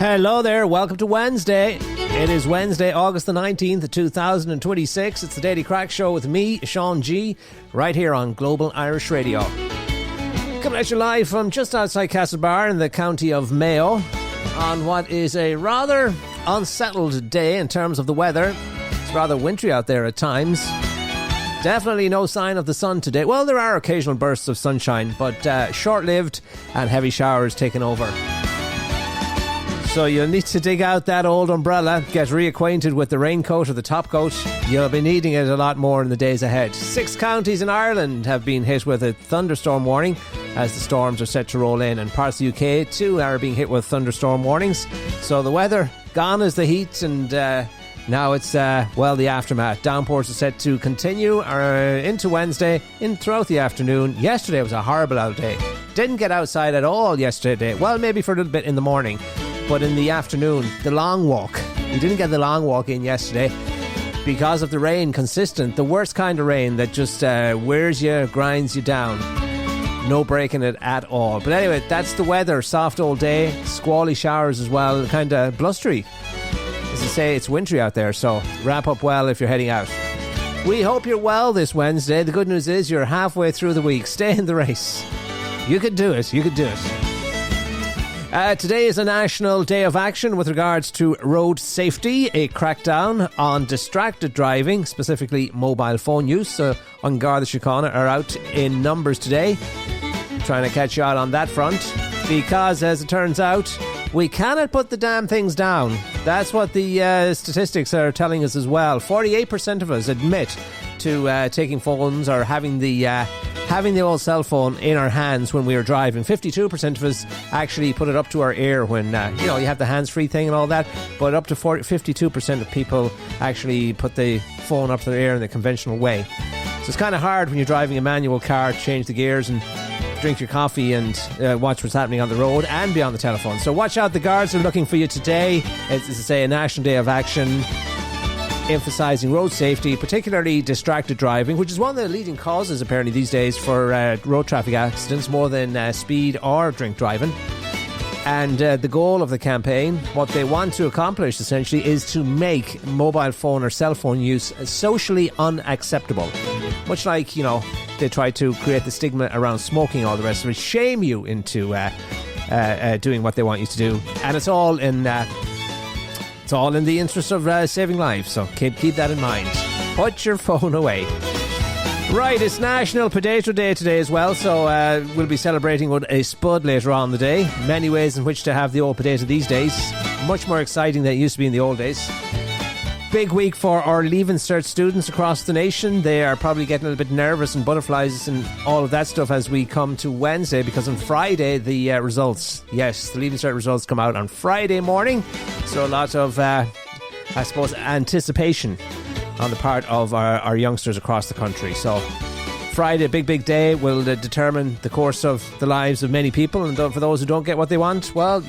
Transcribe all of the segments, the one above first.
Hello there, welcome to Wednesday. It is Wednesday, August the 19th, 2026. It's the Daily Crack Show with me, Sean G, right here on Global Irish Radio. Coming at you live from just outside Castlebar in the county of Mayo on what is a rather unsettled day in terms of the weather. It's rather wintry out there at times. Definitely no sign of the sun today. Well, there are occasional bursts of sunshine, but short-lived and heavy showers taking over. So you'll need to dig out that old umbrella, get reacquainted with the raincoat or the topcoat. You'll be needing it a lot more in the days ahead. 6 counties in Ireland have been hit with a thunderstorm warning as the storms are set to roll in. And parts of the UK too are being hit with thunderstorm warnings. So the weather, gone is the heat, and now it's, the aftermath. Downpours are set to continue into Wednesday throughout the afternoon. Yesterday was a horrible out day. Didn't get outside at all yesterday. Well, maybe for a little bit in the morning. But in the afternoon, the long walk. We didn't get the long walk in yesterday because of the rain, consistent. The worst kind of rain that just wears you, grinds you down. No breaking it at all. But anyway, that's the weather. Soft all day. Squally showers as well. Kind of blustery. As I say, it's wintry out there, so wrap up well if you're heading out. We hope you're well this Wednesday. The good news is you're halfway through the week. Stay in the race. You can do it. You can do it. Today is a national day of action with regards to road safety, a crackdown on distracted driving, specifically mobile phone use. So on Garda Síochána are out in numbers today, trying to catch you out on that front, because as it turns out, we cannot put the damn things down. That's what the statistics are telling us as well. 48% of us admit to taking phones or having the old cell phone in our hands when we are driving. 52% of us actually put it up to our ear when, you have the hands-free thing and all that, but up to 52% of people actually put the phone up to their ear in the conventional way. So it's kind of hard when you're driving a manual car to change the gears and drink your coffee and watch what's happening on the road and be on the telephone. So watch out, the guards are looking for you today. It's, as I say, a national day of action, emphasising road safety, particularly distracted driving, which is one of the leading causes apparently these days for road traffic accidents, more than speed or drink driving. And the goal of the campaign, what they want to accomplish essentially, is to make mobile phone or cell phone use socially unacceptable. Much like, they try to create the stigma around smoking, all the rest of it, shame you into doing what they want you to do. And it's all in the interest of saving lives, so keep that in mind. Put your phone away. Right, it's National Potato Day today as well, so we'll be celebrating with a spud later on in the day. Many ways in which to have the old potato these days. Much more exciting than it used to be in the old days. Big week for our Leaving Cert students across the nation. They are probably getting a little bit nervous and butterflies and all of that stuff as we come to Wednesday, because on Friday the results, yes, the Leaving Cert results come out on Friday morning. So a lot of, anticipation on the part of our youngsters across the country. So Friday, big day, will determine the course of the lives of many people. And for those who don't get what they want, well,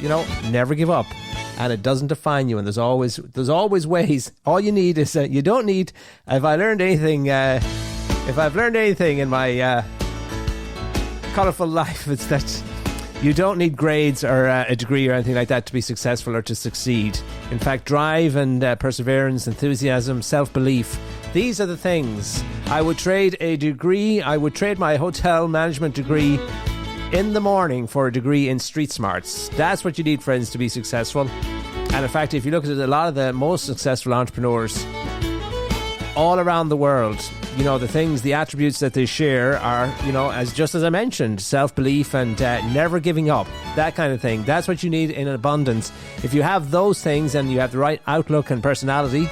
never give up. And it doesn't define you, and there's always ways. All you need is you don't need. If I've learned anything in my colourful life, it's that you don't need grades or a degree or anything like that to be successful or to succeed. In fact, drive and perseverance, enthusiasm, self-belief, these are the things. I would trade a degree. I would trade my hotel management degree in the morning for a degree in street smarts. That's what you need, friends, to be successful. And in fact, if you look at a lot of the most successful entrepreneurs all around the world, the attributes that they share are, as I mentioned, self-belief and never giving up, that kind of thing. That's what you need in abundance. If you have those things and you have the right outlook and personality,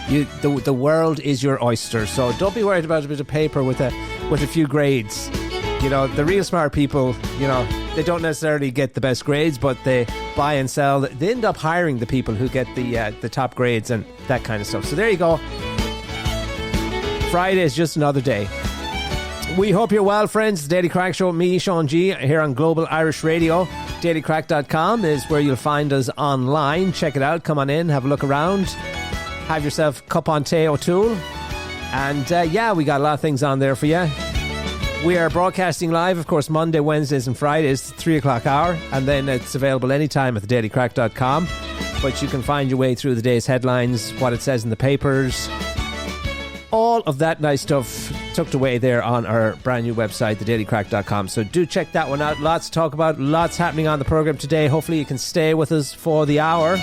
the world is your oyster. So don't be worried about a bit of paper with a few grades. The real smart people, they don't necessarily get the best grades, but they buy and sell. They end up hiring the people who get the top grades and that kind of stuff. So there you go. Friday is just another day. We hope you're well, friends. The Daily Crack Show with me, Sean G, here on Global Irish Radio. dailycrack.com is where you'll find us online. Check it out. Come on in, have a look around. Have yourself a cup on tea O'Toole. And we got a lot of things on there for you. We are broadcasting live, of course, Monday, Wednesdays and Fridays, 3 o'clock hour, and then it's available anytime at thedailycrack.com. But you can find your way through the day's headlines, what it says in the papers, all of that nice stuff tucked away there on our brand new website, thedailycrack.com. So do check that one out. Lots to talk about, lots happening on the programme today. Hopefully you can stay with us for the hour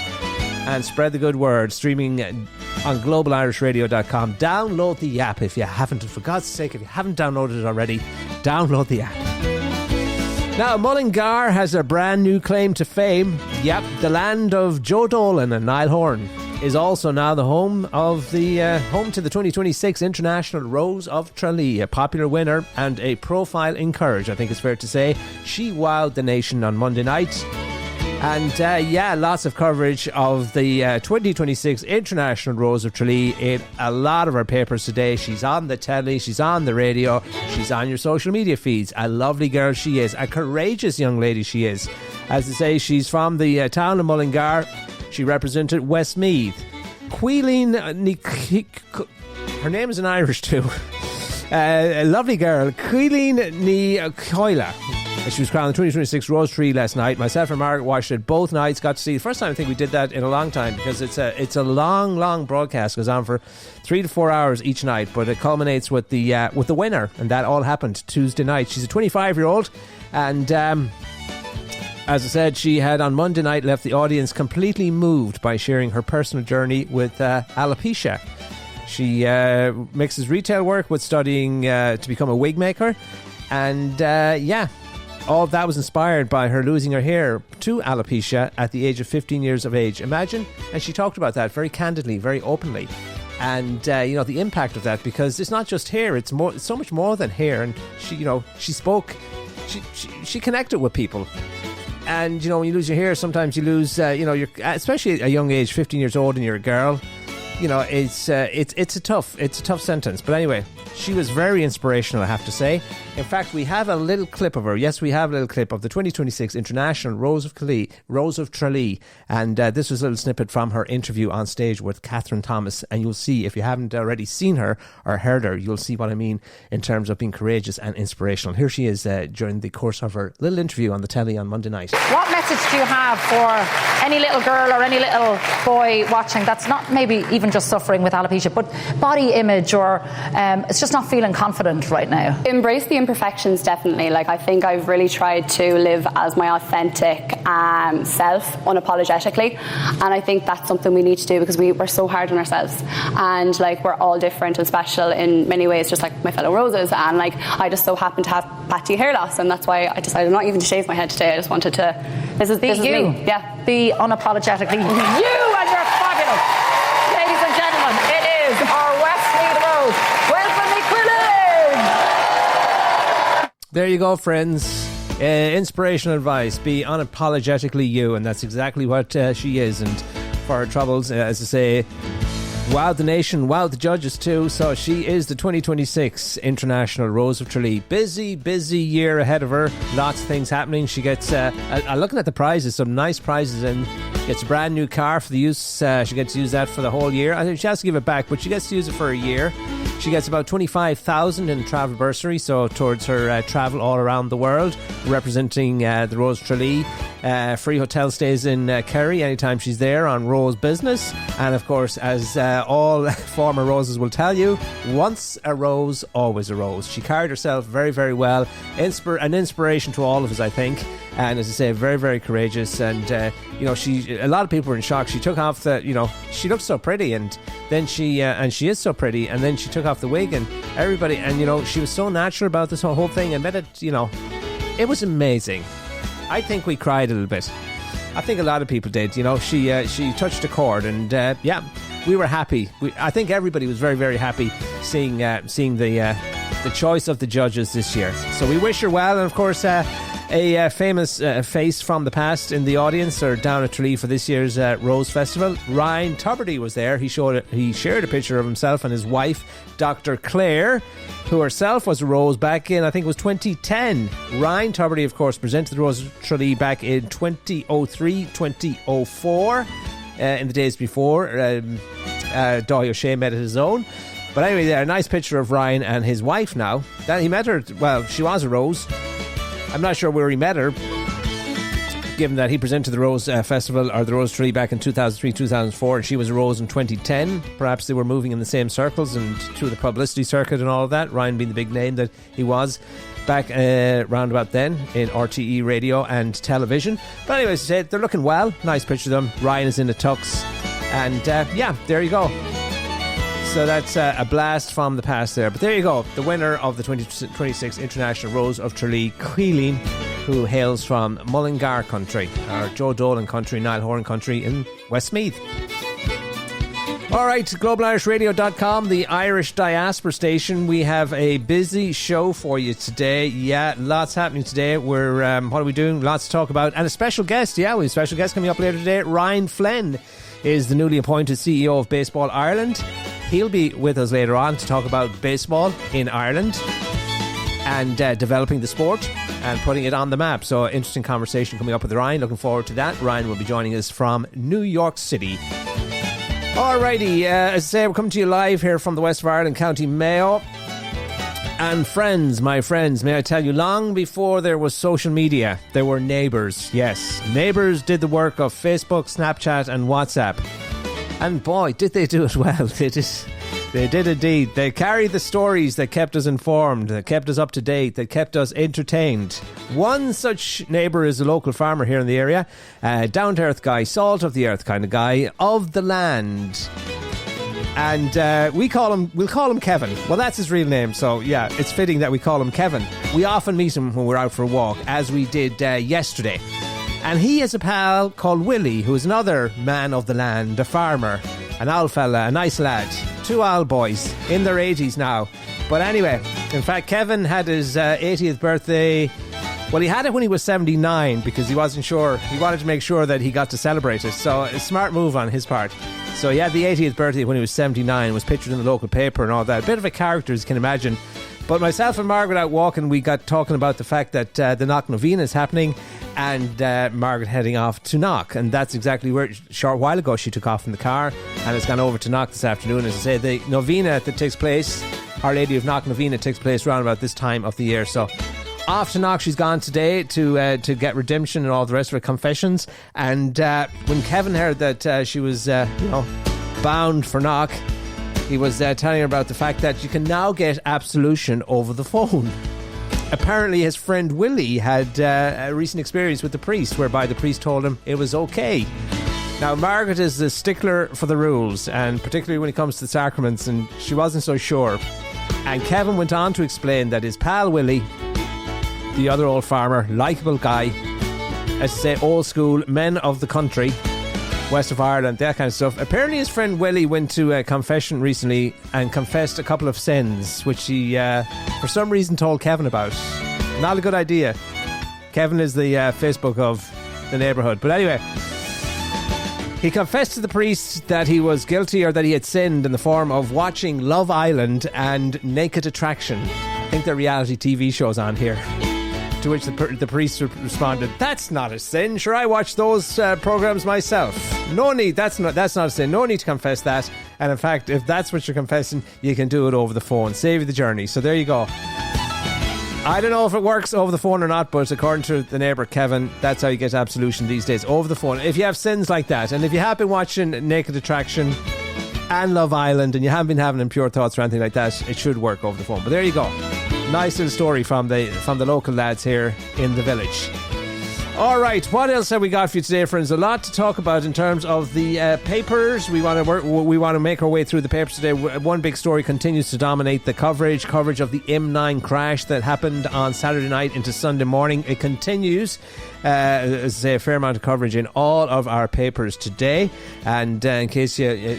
and spread the good word. Streaming on globalirishradio.com. Download the app if you haven't. For God's sake, if you haven't downloaded it already, download the app. Now, Mullingar has a brand new claim to fame. Yep, the land of Joe Dolan and Niall Horan is also now the home of the home to the 2026 International Rose of Tralee, a popular winner and a profile in courage, I think it's fair to say. She wowed the nation on Monday night. And lots of coverage of the 2026 International Rose of Tralee in a lot of our papers today. She's on the telly, she's on the radio, she's on your social media feeds. A lovely girl she is, a courageous young lady she is. As I say, she's from the town of Mullingar. She represented Westmeath. Queileen, her name is in Irish too. A lovely girl, Queileen Ní Coile. She was crowned the 2026 Rose Tree last night. Myself and Margaret watched it both nights. Got to see the first time I think we did that in a long time, because it's a long broadcast. Goes on for 3 to 4 hours each night, but it culminates with the winner, and that all happened Tuesday night. She's a 25-year-old, and as I said, she had on Monday night left the audience completely moved by sharing her personal journey with alopecia. She mixes retail work with studying to become a wig maker, and all of that was inspired by her losing her hair to alopecia at the age of 15 years of age. Imagine. And she talked about that very candidly, very openly. And, the impact of that, because it's not just hair, it's so much more than hair. And she spoke, she connected with people. And, when you lose your hair, sometimes you lose, you're, especially at a young age, 15 years old, and you're a girl. It's a tough sentence. But anyway, she was very inspirational, I have to say. In fact, we have a little clip of her. Yes, we have a little clip of the 2026 International Rose of Tralee. And this was a little snippet from her interview on stage with Catherine Thomas. And you'll see, if you haven't already seen her or heard her, you'll see what I mean in terms of being courageous and inspirational. Here she is during the course of her little interview on the telly on Monday night. What message do you have for any little girl or any little boy watching that's not maybe even just suffering with alopecia, but body image, or it's just not feeling confident right now? Embrace the imperfections, definitely. I think I've really tried to live as my authentic self, unapologetically, and I think that's something we need to do, because we're so hard on ourselves, and we're all different and special in many ways, just like my fellow roses. And I just so happen to have patchy hair loss, and that's why I decided not even to shave my head today. I just wanted to this is you. Me. Yeah, be unapologetically you, and you're fabulous. Ladies and gentlemen, it is our Westmeath Rose. Welcome, Queileen. There you go, friends. Inspirational advice. Be unapologetically you, and that's exactly what she is. And for her troubles, as I say, wowed the nation, wowed the judges too. So she is the 2026 International Rose of Tralee. Busy year ahead of her. Lots of things happening. She gets looking at the prizes, some nice prizes, and gets a brand new car for the use. She gets to use that for the whole year. I think she has to give it back, but she gets to use it for a year. She gets about 25,000 in travel bursary, so towards her travel all around the world, representing the Rose Tralee. Free hotel stays in Kerry anytime she's there on Rose business. And of course, as all former Roses will tell you, once a Rose, always a Rose. She carried herself very, very well. An inspiration to all of us, I think. And as I say, very, very courageous. And, a lot of people were in shock. She took off she looked so pretty. And then she is so pretty. And then she took off the wig, and everybody, and, she was so natural about this whole thing. And it was amazing. I think we cried a little bit. I think a lot of people did. She touched a chord, and we were happy. I think everybody was very, very happy seeing the choice of the judges this year. So we wish her well, and of course, a famous face from the past in the audience, or down at Tralee for this year's Rose Festival. Ryan Tubridy was there. He shared a picture of himself and his wife, Dr. Claire, who herself was a Rose back in, I think it was 2010. Ryan Tubridy, of course, presented the Rose of Tralee back in 2003, 2004, in the days before Dáil Ó Sé made it his own. But anyway, there, a nice picture of Ryan and his wife now. That he met her, well, she was a Rose. I'm not sure where he met her, given that he presented the Rose Festival, or the Rose Tree, back in 2003, 2004, and she was a Rose in 2010. Perhaps they were moving in the same circles and through the publicity circuit and all of that, Ryan being the big name that he was back round about then in RTE radio and television. But anyway, as I said, they're looking well. Nice picture of them. Ryan is in the tux. And yeah, there you go. So that's a blast from the past there. But there you go. The winner of the 2026 International Rose of Tralee, Caoilín, who hails from Mullingar country, or Joe Dolan country, Niall Horan country in Westmeath. All right, globalirishradio.com, the Irish diaspora station. We have a busy show for you today. Yeah, lots happening today. We're what are we doing? Lots to talk about. And a special guest. Yeah, we have a special guest coming up later today. Ryan Flynn is the newly appointed CEO of Baseball Ireland. He'll be with us later on to talk about baseball in Ireland and developing the sport and putting it on the map. So, interesting conversation coming up with Ryan. Looking forward to that. Ryan will be joining us from New York City. Alrighty, as I say, we're coming to you live here from the west of Ireland, County Mayo. And friends, my friends, may I tell you, long before there was social media, there were neighbours. Yes, neighbours did the work of Facebook, Snapchat and WhatsApp. And boy, did they do it well. They did indeed. They carried the stories that kept us informed, that kept us up to date, that kept us entertained. One such neighbour is a local farmer here in the area, down-to-earth guy, salt-of-the-earth kind of guy, of the land. And we'll call him Kevin. Well, that's his real name, so yeah, it's fitting that we call him Kevin. We often meet him when we're out for a walk, as we did yesterday. And he has a pal called Willie, who is another man of the land, a farmer, an old fella, a nice lad. Two old boys in their 80s now. But anyway, in fact, Kevin had his 80th birthday. Well, he had it when he was 79 because he wasn't sure. He wanted to make sure that he got to celebrate it. So a smart move on his part. So he had the 80th birthday when he was 79, was pictured in the local paper and all that. A bit of a character, as you can imagine. But myself and Margaret out walking, we got talking about the fact that the Knock Novena is happening, and Margaret heading off to Knock. And that's exactly where, a short while ago, she took off in the car and has gone over to Knock this afternoon. As I say, the novena that takes place, Our Lady of Knock Novena, takes place around about this time of the year. So off to Knock she's gone today to get redemption and all the rest of her confessions. And when Kevin heard that she was bound for Knock, he was telling her about the fact that you can now get absolution over the phone. Apparently his friend Willie had a recent experience with the priest, whereby the priest told him it was okay. Now, Margaret is a stickler for the rules, and particularly when it comes to the sacraments, and she wasn't so sure. And Kevin went on to explain that his pal Willie, the other old farmer, likeable guy, as I say, old school, men of the country, west of Ireland, that kind of stuff. Apparently his friend Willie went to a confession recently and confessed a couple of sins, which he for some reason told Kevin about. Not a good idea. Kevin is the Facebook of the neighbourhood. But anyway, he confessed to the priest that he was guilty, or that he had sinned, in the form of watching Love Island and Naked Attraction. I think they're reality TV shows on here. To which the priest responded, "That's not a sin. Sure, I watch those programs myself. No need. That's not a sin. No need to confess that. And in fact, if that's what you're confessing, you can do it over the phone. Save you the journey." So there you go. I don't know if it works over the phone or not, but according to the neighbour Kevin, that's how you get absolution these days, over the phone. If you have sins like that, and if you have been watching Naked Attraction and Love Island, and you haven't been having impure thoughts or anything like that, it should work over the phone. But there you go. Nice little story from the local lads here in the village. All right, what else have we got for you today, friends? A lot to talk about in terms of the papers. We want to make our way through the papers today. One big story continues to dominate the coverage of the M9 crash that happened on Saturday night into Sunday morning. It continues. As I say, a fair amount of coverage in all of our papers today. And in case you're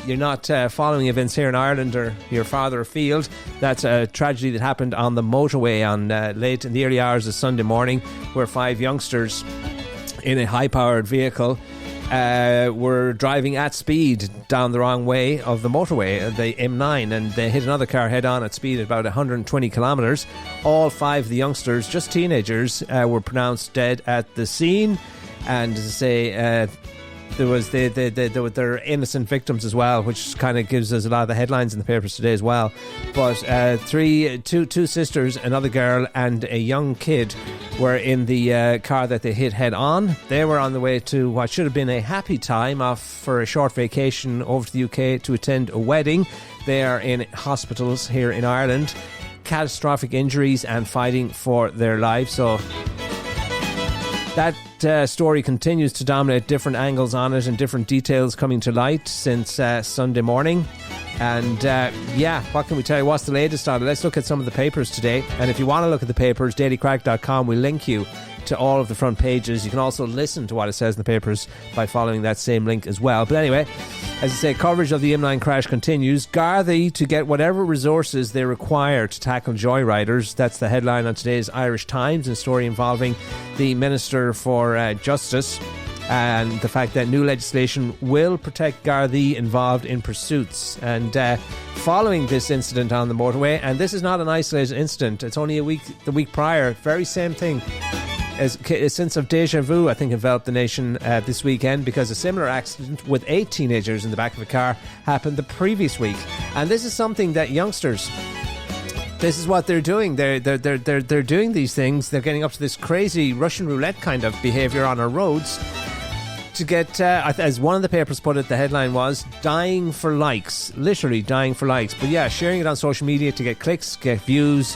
not following events here in Ireland, or you're farther afield, that's a tragedy that happened on the motorway on late in the early hours of Sunday morning, where 5 youngsters in a high-powered vehicle were driving at speed down the wrong way of the motorway, the M9, and they hit another car head-on at speed at about 120 kilometres. All 5 of the youngsters, just teenagers, were pronounced dead at the scene. And as I say, they're innocent victims as well, which kind of gives us a lot of the headlines in the papers today as well. But two sisters, another girl and a young kid were in the car that they hit head on. They were on the way to what should have been a happy time off for a short vacation over to the UK to attend a wedding. They are in hospitals here in Ireland. Catastrophic injuries and fighting for their lives. So that story continues to dominate, different angles on it and different details coming to light since Sunday morning. And what can we tell you? What's the latest on it? Let's look at some of the papers today. And if you want to look at the papers, dailycrack.com will link you to all of the front pages. You can also listen to what it says in the papers by following that same link as well. But anyway, as I say, coverage of the M9 crash continues. Gardaí to get whatever resources they require to tackle joyriders. That's the headline on today's Irish Times, a story involving the Minister for Justice and the fact that new legislation will protect Gardaí involved in pursuits. And following this incident on the motorway, and this is not an isolated incident, it's only the week prior, very same thing. As a sense of deja vu, I think, enveloped the nation this weekend, because a similar accident with 8 teenagers in the back of a car happened the previous week. And this is something that youngsters, this is what they're doing. They're doing these things. They're getting up to this crazy Russian roulette kind of behaviour on our roads to get, as one of the papers put it, the headline was dying for likes, literally dying for likes. But yeah, sharing it on social media to get clicks, get views,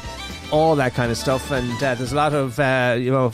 all that kind of stuff. And there's a lot of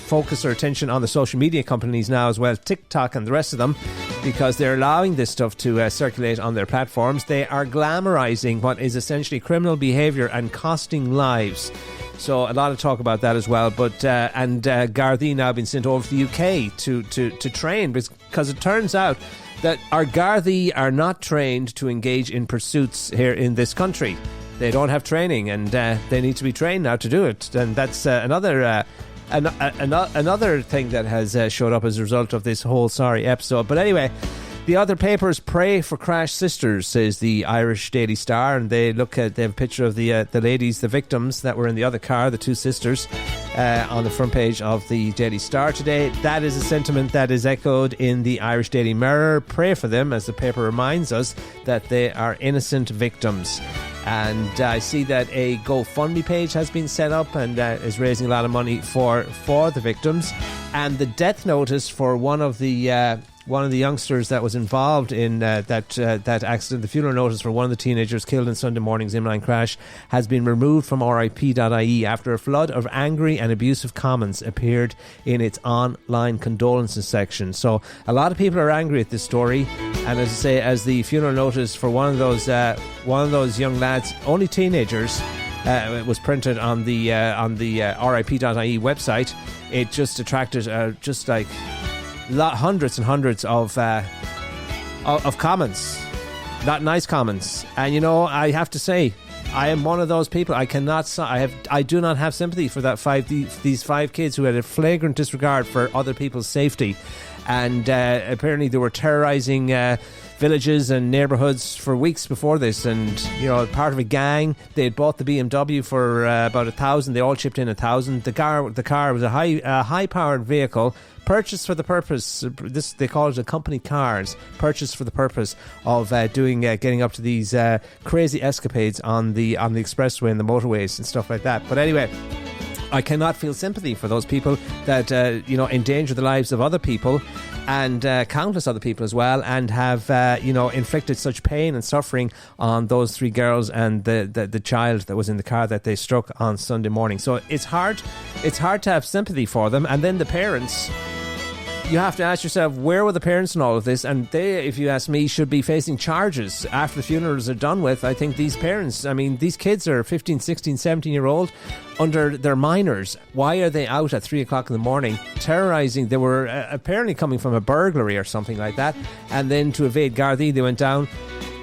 focus or attention on the social media companies now as well, TikTok and the rest of them, because they're allowing this stuff to circulate on their platforms. They are glamorizing what is essentially criminal behaviour and costing lives. So a lot of talk about that as well. But Gardaí now been sent over to the UK to train, because it turns out that our Gardaí are not trained to engage in pursuits here in this country. They don't have training, and they need to be trained now to do it. And that's another thing that has showed up as a result of this whole sorry episode. But anyway, the other papers pray for crash sisters, says the Irish Daily Star, and they have a picture of the ladies, the victims that were in the other car, the two sisters, on the front page of the Daily Star today. That is a sentiment that is echoed in the Irish Daily Mirror. Pray for them, as the paper reminds us that they are innocent victims. And I see that a GoFundMe page has been set up and is raising a lot of money for the victims. And the death notice for one of the youngsters that was involved in that accident, the funeral notice for one of the teenagers killed in Sunday morning's M9 crash, has been removed from RIP.ie after a flood of angry and abusive comments appeared in its online condolences section. So a lot of people are angry at this story, and as I say, as the funeral notice for one of those young lads, only teenagers, it was printed on the RIP.ie website, it just attracted hundreds and hundreds of comments, not nice comments. And I have to say, I am one of those people. I do not have sympathy for these 5 kids who had a flagrant disregard for other people's safety, and apparently they were terrorizing villages and neighbourhoods for weeks before this, and part of a gang. They had bought the BMW for about 1,000. They all chipped in 1,000. The car was a high powered vehicle, purchased for the purpose. They call it a company cars, purchased for the purpose of getting up to these crazy escapades on the expressway and the motorways and stuff like that. But anyway, I cannot feel sympathy for those people that endanger the lives of other people, and countless other people as well, and have inflicted such pain and suffering on those 3 girls and the child that was in the car that they struck on Sunday morning. So it's hard to have sympathy for them. And then the parents, you have to ask yourself, where were the parents in all of this? And they, if you ask me, should be facing charges after the funerals are done with. I think these parents, these kids are 15, 16, 17-year-old, they're minors. Why are they out at 3 o'clock in the morning terrorising? They were apparently coming from a burglary or something like that, and then to evade Gardaí, they went down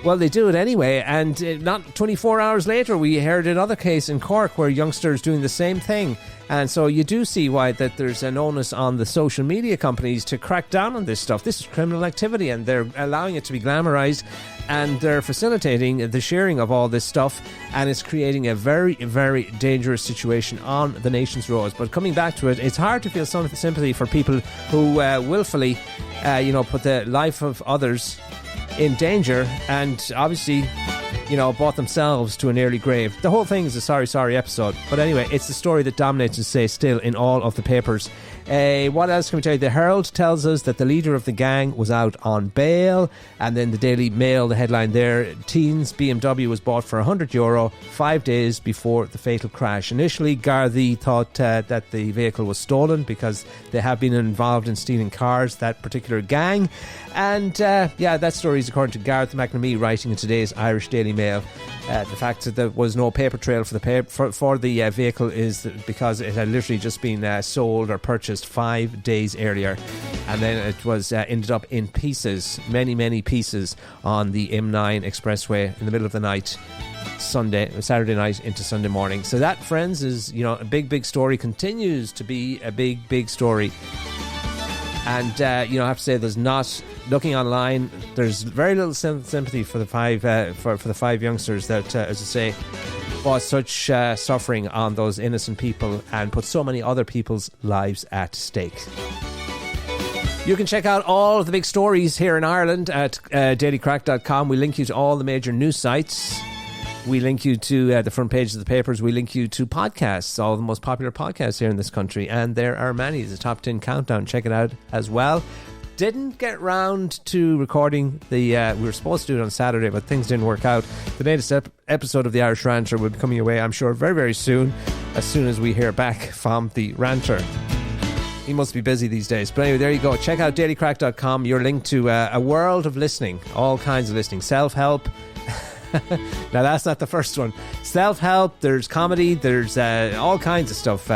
Well, they do it anyway, and not 24 hours later, we heard another case in Cork where youngsters doing the same thing. And so you do see why that there's an onus on the social media companies to crack down on this stuff. This is criminal activity, and they're allowing it to be glamorized, and they're facilitating the sharing of all this stuff, and it's creating a very, very dangerous situation on the nation's roads. But coming back to it, it's hard to feel some sympathy for people who willfully, put the life of others in danger, and obviously, brought themselves to an early grave. The whole thing is a sorry episode. But anyway, it's the story that dominates, still in all of the papers. What else can we tell you? The Herald tells us that the leader of the gang was out on bail, and then the Daily Mail, the headline there, teens BMW was bought for €100 5 days before the fatal crash. Initially, Gardaí thought that the vehicle was stolen because they have been involved in stealing cars, that particular gang. And that story is according to Gareth McNamee, writing in today's Irish Daily Mail. The fact that there was no paper trail for the vehicle is because it had literally just been sold or purchased 5 days earlier, and then it was ended up in pieces, many pieces, on the M9 expressway in the middle of the night, Saturday night into Sunday morning. So that, friends, is a big story, continues to be a big story. And I have to say, there's not, looking online, there's very little sympathy for the five youngsters that, as I say, caused such suffering on those innocent people and put so many other people's lives at stake. You can check out all of the big stories here in Ireland at dailycrack.com. We link you to all the major news sites. We link you to the front pages of the papers. We link you to podcasts, all the most popular podcasts here in this country. And there are many. The Top 10 Countdown. Check it out as well. Didn't get round to recording we were supposed to do it on Saturday, but things didn't work out. The latest episode of the Irish Ranter will be coming your way, I'm sure, very, very soon as we hear back from the Ranter. He must be busy these days. But anyway, there you go. Check out dailycrack.com. You're linked to a world of listening, all kinds of listening. Self-help. Now that's not the first one. Self-help, there's comedy, there's all kinds of stuff,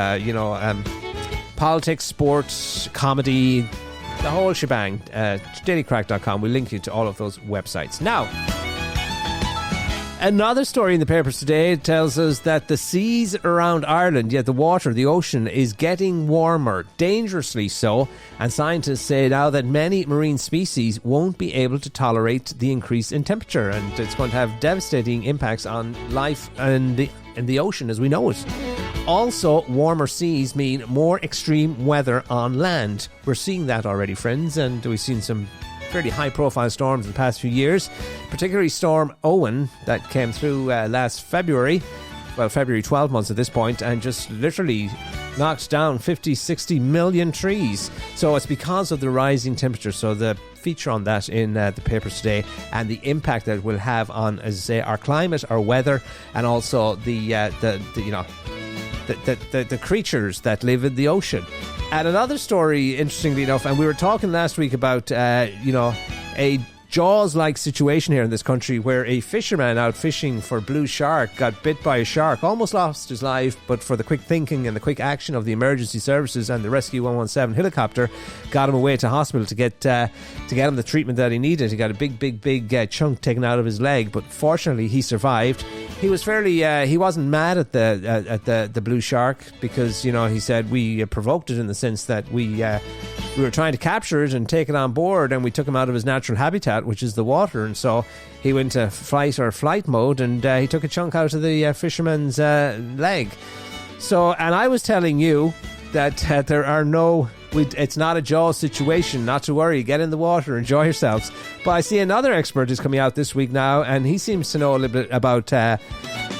politics, sports, comedy, the whole shebang. Dailycrack.com. We'll link you to all of those websites. Now, another story in the papers today tells us that the seas around Ireland, the water, the ocean, is getting warmer, dangerously so, and scientists say now that many marine species won't be able to tolerate the increase in temperature, and it's going to have devastating impacts on life in the ocean as we know it. Also, warmer seas mean more extreme weather on land. We're seeing that already, friends, and we've seen some fairly high-profile storms in the past few years, particularly Storm Owen that came through last February, February 12 months at this point, and just literally knocked down 50-60 million trees. So it's because of the rising temperature. So the feature on that in the papers today, and the impact that it will have on, as I say, our climate, our weather, and also the creatures that live in the ocean. And another story, interestingly enough, and we were talking last week about, a Jaws-like situation here in this country where a fisherman out fishing for blue shark got bit by a shark, almost lost his life, but for the quick thinking and the quick action of the emergency services and the Rescue 117 helicopter, got him away to hospital to get him the treatment that he needed. He got a big chunk taken out of his leg, but fortunately he survived. He was he wasn't mad at the blue shark because, he said we provoked it in the sense that we were trying to capture it and take it on board, and we took him out of his natural habitat, which is the water, and so he went to flight mode, and he took a chunk out of the fisherman's leg. So, and I was telling you that there are it's not a Jaws situation, not to worry, get in the water, enjoy yourselves. But I see another expert is coming out this week now, and he seems to know a little bit about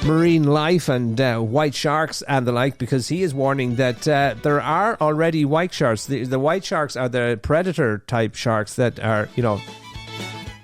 marine life and white sharks and the like, because he is warning that there are already white sharks. The white sharks are the predator type sharks that are,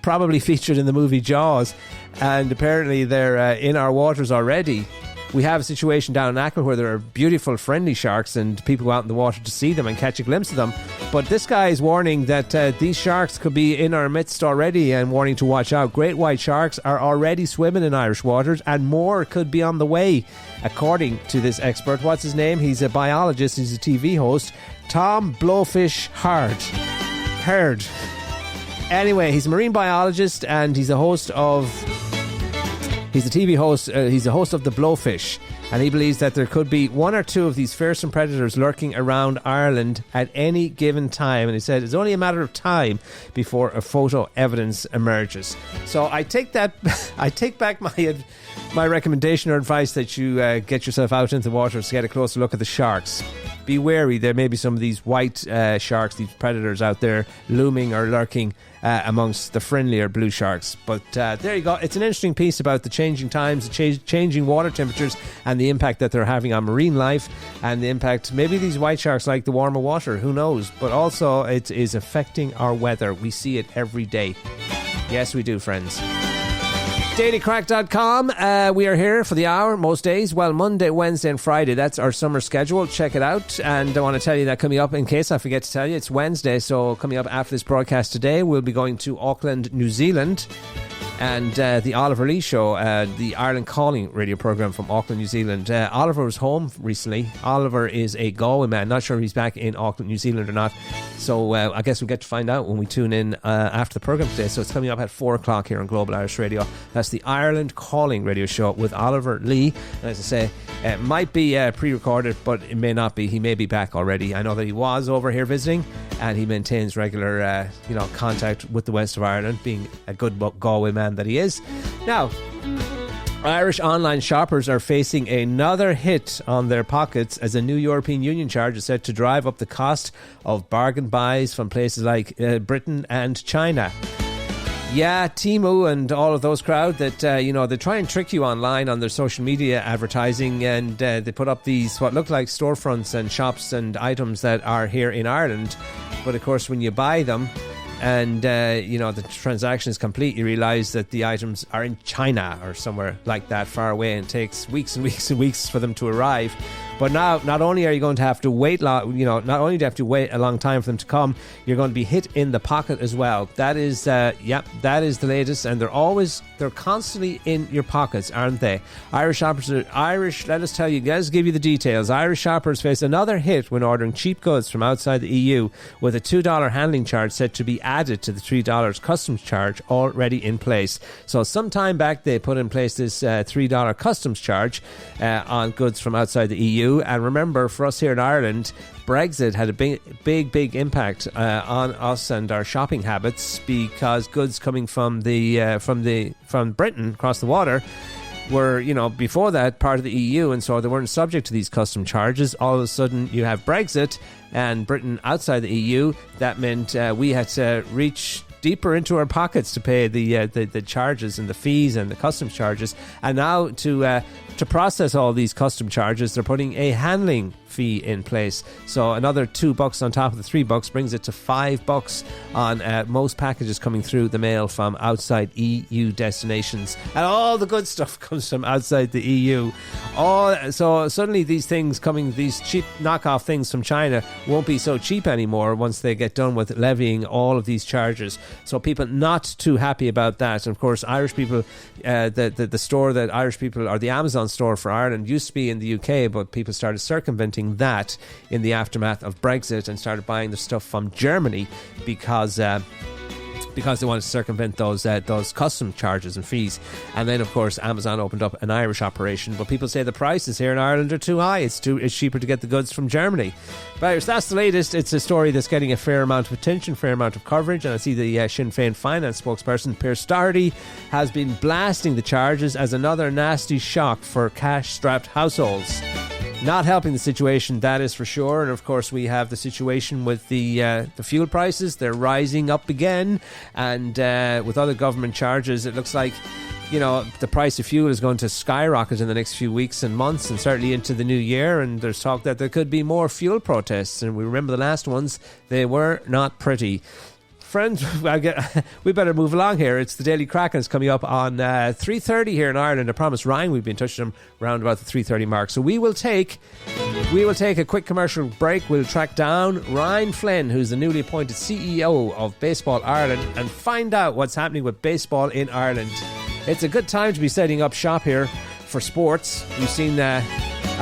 probably featured in the movie Jaws, and apparently they're in our waters already. We have a situation down in Achill where there are beautiful, friendly sharks, and people go out in the water to see them and catch a glimpse of them. But this guy is warning that these sharks could be in our midst already, and warning to watch out. Great white sharks are already swimming in Irish waters, and more could be on the way, according to this expert. What's his name? He's a biologist. He's a TV host. Tom Blowfish Hurd. Anyway, he's a marine biologist and he's a TV host. He's a host of The Blowfish, and he believes that there could be one or two of these fearsome predators lurking around Ireland at any given time. And he said it's only a matter of time before a photo evidence emerges. So I take back my recommendation or advice that you get yourself out into the water to get a closer look at the sharks. Be wary, there may be some of these white sharks, these predators out there looming or lurking amongst the friendlier blue sharks. But there you go. It's an interesting piece about the changing times, the changing water temperatures, and the impact that they're having on marine life, and the impact maybe these white sharks like the warmer water, who knows. But also it is affecting our weather. We see it every day. Yes, we do, friends. dailycrack.com. We are here for the hour most days. Well, Monday, Wednesday and Friday. That's our summer schedule. Check it out. And I want to tell you that coming up, in case I forget to tell you, it's Wednesday. So coming up after this broadcast today, we'll be going to Auckland, New Zealand. And the Oliver Lee Show, the Ireland Calling radio programme from Auckland, New Zealand. Oliver was home recently. Oliver is a Galway man. Not sure if he's back in Auckland, New Zealand or not. So I guess we'll get to find out when we tune in after the programme today. So it's coming up at 4 o'clock here on Global Irish Radio. That's the Ireland Calling radio show with Oliver Lee. And as I say, it might be pre-recorded, but it may not be. He may be back already. I know that he was over here visiting, and he maintains regular contact with the west of Ireland, being a good Galway man that he is. Now, Irish online shoppers are facing another hit on their pockets as a new European Union charge is set to drive up the cost of bargain buys from places like Britain and China. Yeah, Temu and all of those crowd that, they try and trick you online on their social media advertising, and they put up these what look like storefronts and shops and items that are here in Ireland. But of course, when you buy them, and the transaction is complete, you realise that the items are in China or somewhere like that far away, and it takes weeks and weeks and weeks for them to arrive. But now, not only are you going to have to wait, not only do you have to wait a long time for them to come, you're going to be hit in the pocket as well. That is, that is the latest, and they're constantly in your pockets, aren't they? Let us give you the details. Irish shoppers face another hit when ordering cheap goods from outside the EU, with a $2 handling charge set to be added to the $3 customs charge already in place. So some time back, they put in place this $3 customs charge on goods from outside the EU. And remember, for us here in Ireland, Brexit had a big impact on us and our shopping habits, because goods coming from Britain across the water were, before that, part of the EU, and so they weren't subject to these custom charges. All of a sudden, you have Brexit and Britain outside the EU. That meant we had to reach deeper into our pockets to pay the charges and the fees and the customs charges. And now to process all these custom charges, they're putting a handling fee in place. So another $2 on top of the $3 brings it to $5 on most packages coming through the mail from outside EU destinations. And all the good stuff comes from outside the EU. So suddenly these cheap knockoff things from China won't be so cheap anymore once they get done with levying all of these charges. So people not too happy about that. And of course, Irish people, the store that Irish people, or the Amazon store for Ireland, used to be in the UK, but people started circumventing that in the aftermath of Brexit and started buying the stuff from Germany because they wanted to circumvent those custom charges and fees. And then, of course, Amazon opened up an Irish operation, but people say the prices here in Ireland are too high. It's cheaper to get the goods from Germany. But that's the latest. It's a story that's getting a fair amount of attention, fair amount of coverage, and I see the Sinn Féin finance spokesperson, Pierce Doherty, has been blasting the charges as another nasty shock for cash-strapped households. Not helping the situation, that is for sure. And of course, we have the situation with the fuel prices. They're rising up again, and with other government charges, it looks like the price of fuel is going to skyrocket in the next few weeks and months, and certainly into the new year. And there's talk that there could be more fuel protests, and we remember the last ones; they were not pretty. Friends, we better move along here. It's the Daily Crack, and it's coming up on 3:30 here in Ireland. I promised Ryan we'd be in touch with him around about the 3:30 mark. So we will take a quick commercial break. We'll track down Ryan Flynn, who's the newly appointed CEO of Baseball Ireland, and find out what's happening with baseball in Ireland. It's a good time to be setting up shop here for sports. We've seen a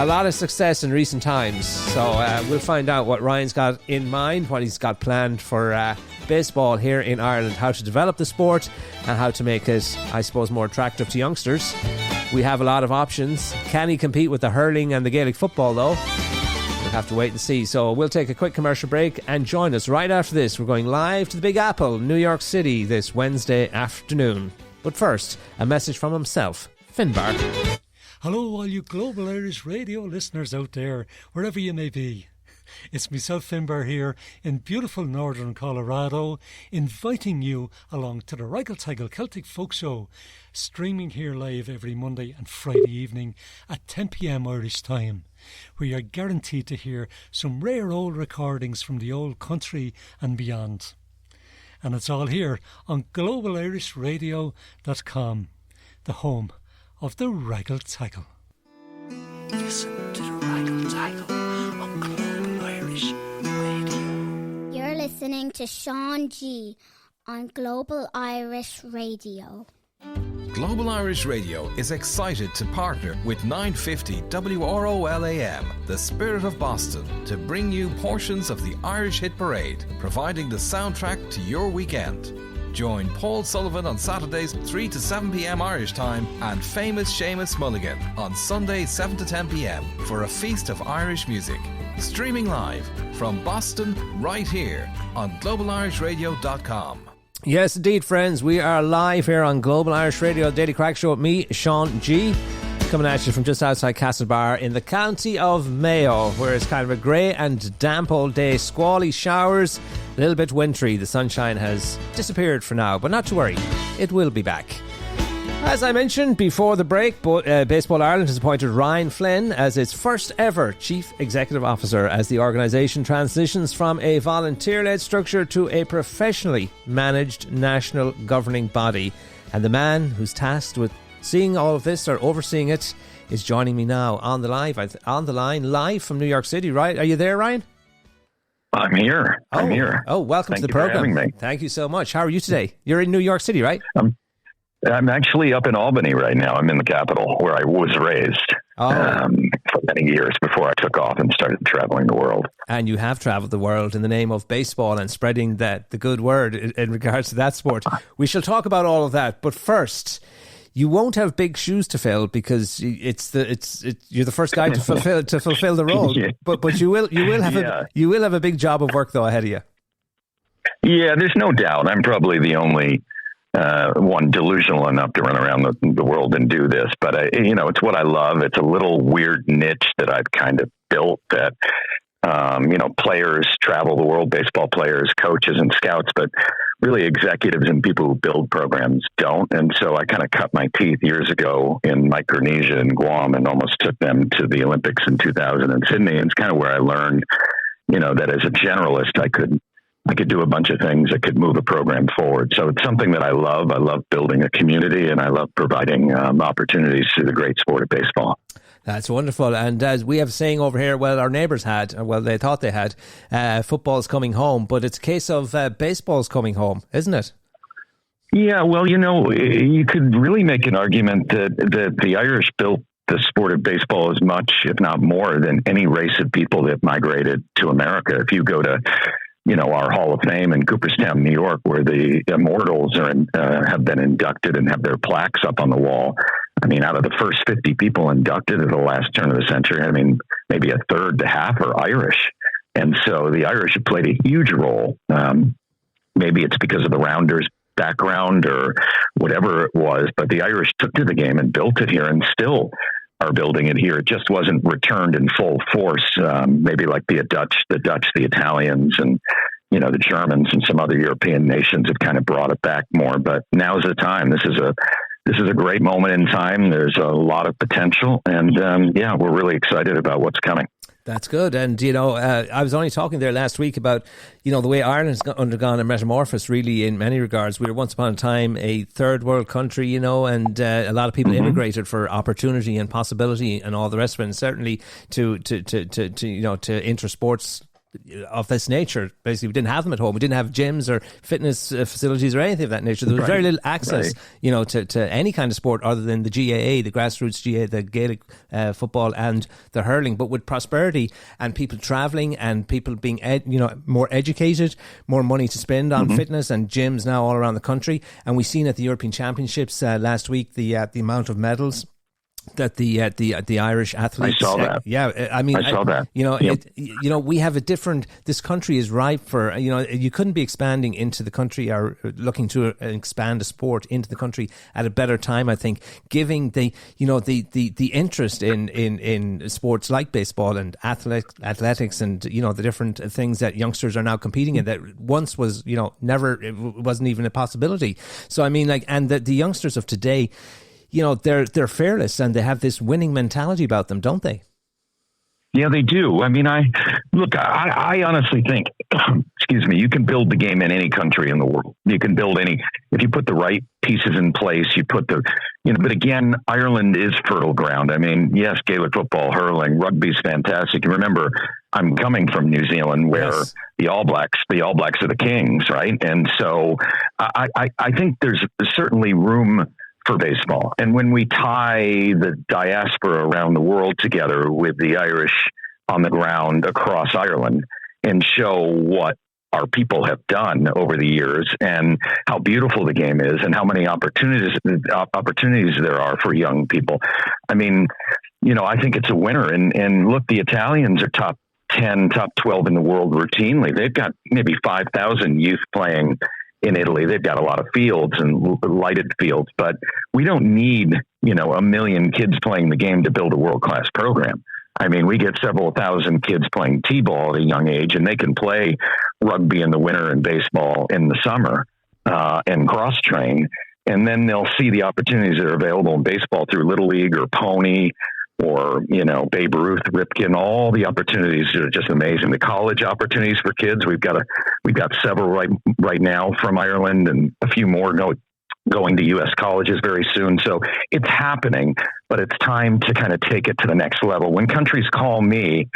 lot of success in recent times. So we'll find out what Ryan's got in mind, what he's got planned for baseball here in Ireland, how to develop the sport and how to make it, I suppose, more attractive to youngsters. We have a lot of options. Can he compete with the hurling and the Gaelic football, though? We'll have to wait and see. So we'll take a quick commercial break and join us right after this. We're going live to the Big Apple, New York City, this Wednesday afternoon. But first, a message from himself, Finbar. Hello, all you Global Irish Radio listeners out there, wherever you may be. It's myself, Finbar, here in beautiful northern Colorado, inviting you along to the Raggle Celtic Folk Show, streaming here live every Monday and Friday evening at 10 p.m. Irish time, where you're guaranteed to hear some rare old recordings from the old country and beyond. And it's all here on globalirishradio.com, the home of the Raggle Taggle. Listen to the Raggle Taggle on Global Irish Radio. You're listening to Sean G on Global Irish Radio. Global Irish Radio is excited to partner with 950 WROL AM, the Spirit of Boston, to bring you portions of the Irish Hit Parade, providing the soundtrack to your weekend. Join Paul Sullivan on Saturdays 3 to 7 p.m. Irish time and famous Seamus Mulligan on Sundays 7 to 10 p.m. for a feast of Irish music. Streaming live from Boston right here on globalirishradio.com. Yes, indeed, friends. We are live here on Global Irish Radio, Daily Crack Show with me, Sean G, coming at you from just outside Castlebar in the county of Mayo, where it's kind of a grey and damp old day. Squally showers, a little bit wintry. The sunshine has disappeared for now, but not to worry, it will be back. As I mentioned before the break, Baseball Ireland has appointed Ryan Flynn as its first ever Chief Executive Officer as the organisation transitions from a volunteer-led structure to a professionally managed national governing body. And the man who's tasked with seeing all of this, or overseeing it, is joining me now on the line live from New York City. Right? Are you there, Ryan? I'm here. I'm here. Oh, welcome to the program. Thank you for having me. Thank you so much. How are you today? You're in New York City, right? I'm actually up in Albany right now. I'm in the capital where I was raised for many years before I took off and started traveling the world. And you have traveled the world in the name of baseball and spreading the good word in regards to that sport. We shall talk about all of that. But first, you won't have big shoes to fill because you're the first guy to fulfill the role. Yeah. But you will have a big job of work though ahead of you. Yeah, there's no doubt. I'm probably the only one delusional enough to run around the world and do this, but it's what I love. It's a little weird niche that I've kind of built that, players travel the world, baseball players, coaches and scouts, but really executives and people who build programs don't. And so I kind of cut my teeth years ago in Micronesia and Guam and almost took them to the Olympics in 2000 in Sydney. And it's kind of where I learned, that as a generalist, I could do a bunch of things that could move a program forward. So it's something that I love. I love building a community, and I love providing opportunities to the great sport of baseball. That's wonderful. And as we have a saying over here, our neighbours had, they thought they had, football's coming home, but it's a case of baseball's coming home, isn't it? Yeah, well, you could really make an argument that the Irish built the sport of baseball as much, if not more, than any race of people that migrated to America. If you go to our Hall of Fame in Cooperstown, New York, where the immortals have been inducted and have their plaques up on the wall. I mean, out of the first 50 people inducted at the last turn of the century, maybe a third to half are Irish. And so the Irish have played a huge role. Maybe it's because of the Rounders background or whatever it was, but the Irish took to the game and built it here and still are building it here. It just wasn't returned in full force. Maybe like the Dutch, the Italians, and the Germans and some other European nations have kind of brought it back more. But now's the time. This is a great moment in time. There's a lot of potential, and we're really excited about what's coming. That's good. And, I was only talking there last week about, the way Ireland's undergone a metamorphosis, really, in many regards. We were once upon a time a third world country, and a lot of people immigrated for opportunity and possibility and all the rest of it. And certainly to inter-sports of this nature. Basically, we didn't have them at home. We didn't have gyms or fitness facilities or anything of that nature. There was very little access, to any kind of sport other than the GAA, the grassroots GAA, the Gaelic football and the hurling. But with prosperity and people travelling and people being, more educated, more money to spend on fitness and gyms now all around the country, and we've seen at the European Championships last week the amount of medals that the Irish athletes. I saw that. I saw that. We have a different. This country is ripe for. You couldn't be expanding into the country or looking to expand a sport into the country at a better time. I think, giving the interest in sports like baseball and athletics and the different things that youngsters are now competing in that once was never, it wasn't even a possibility. So and the youngsters of today. They're fearless and they have this winning mentality about them, don't they? Yeah, they do. I honestly think, excuse me, you can build the game in any country in the world. You can build if you put the right pieces in place, but again, Ireland is fertile ground. Yes, Gaelic football, hurling, rugby's fantastic. And remember, I'm coming from New Zealand where the All Blacks are the kings, right? And so I think there's certainly room for baseball. And when we tie the diaspora around the world together with the Irish on the ground across Ireland and show what our people have done over the years and how beautiful the game is and how many opportunities there are for young people. I think it's a winner. And look, the Italians are top 10, top 12 in the world routinely. They've got maybe 5,000 youth playing in Italy. They've got a lot of fields and lighted fields, but we don't need, 1 million kids playing the game to build a world-class program. We get several thousand kids playing t-ball at a young age, and they can play rugby in the winter and baseball in the summer and cross-train. And then they'll see the opportunities that are available in baseball through Little League or Pony or, Babe Ruth, Ripken, all the opportunities are just amazing. The college opportunities for kids, we've got several right now from Ireland and a few more going to U.S. colleges very soon. So it's happening, but it's time to kind of take it to the next level. When countries call me,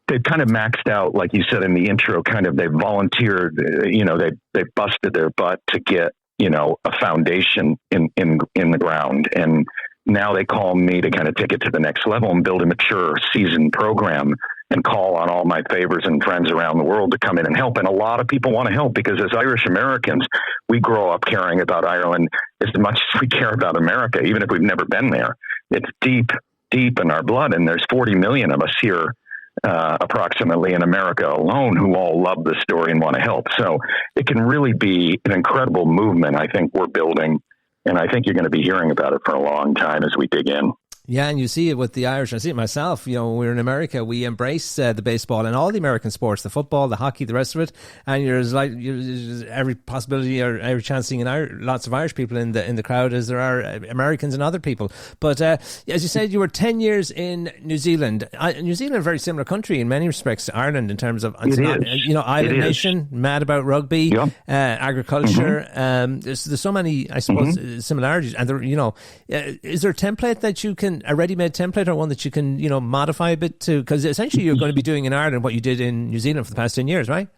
they've kind of maxed out, like you said in the intro, they've volunteered, they've busted their butt to get, a foundation in the ground. And now they call me to kind of take it to the next level and build a mature seasoned program and call on all my favors and friends around the world to come in and help. And a lot of people want to help because as Irish Americans, we grow up caring about Ireland as much as we care about America, even if we've never been there. It's deep in our blood. And there's 40 million of us here, approximately in America alone, who all love the story and want to help. So it can really be an incredible movement I think we're building. And I think you're going to be hearing about it for a long time as we dig in. Yeah, and you see it with the Irish. I see it myself. When we're in America, we embrace the baseball and all the American sports, the football, the hockey, the rest of it. And there's every possibility or every chance seeing lots of Irish people in the crowd as there are Americans and other people. But as you said, you were 10 years in New Zealand. New Zealand is a very similar country in many respects to Ireland in terms of island nation, mad about rugby, agriculture. There's so many, I suppose, similarities. And is there a template that you can? A ready-made template or one that you can, modify a bit to? Because essentially you're going to be doing in Ireland what you did in New Zealand for the past 10 years, right?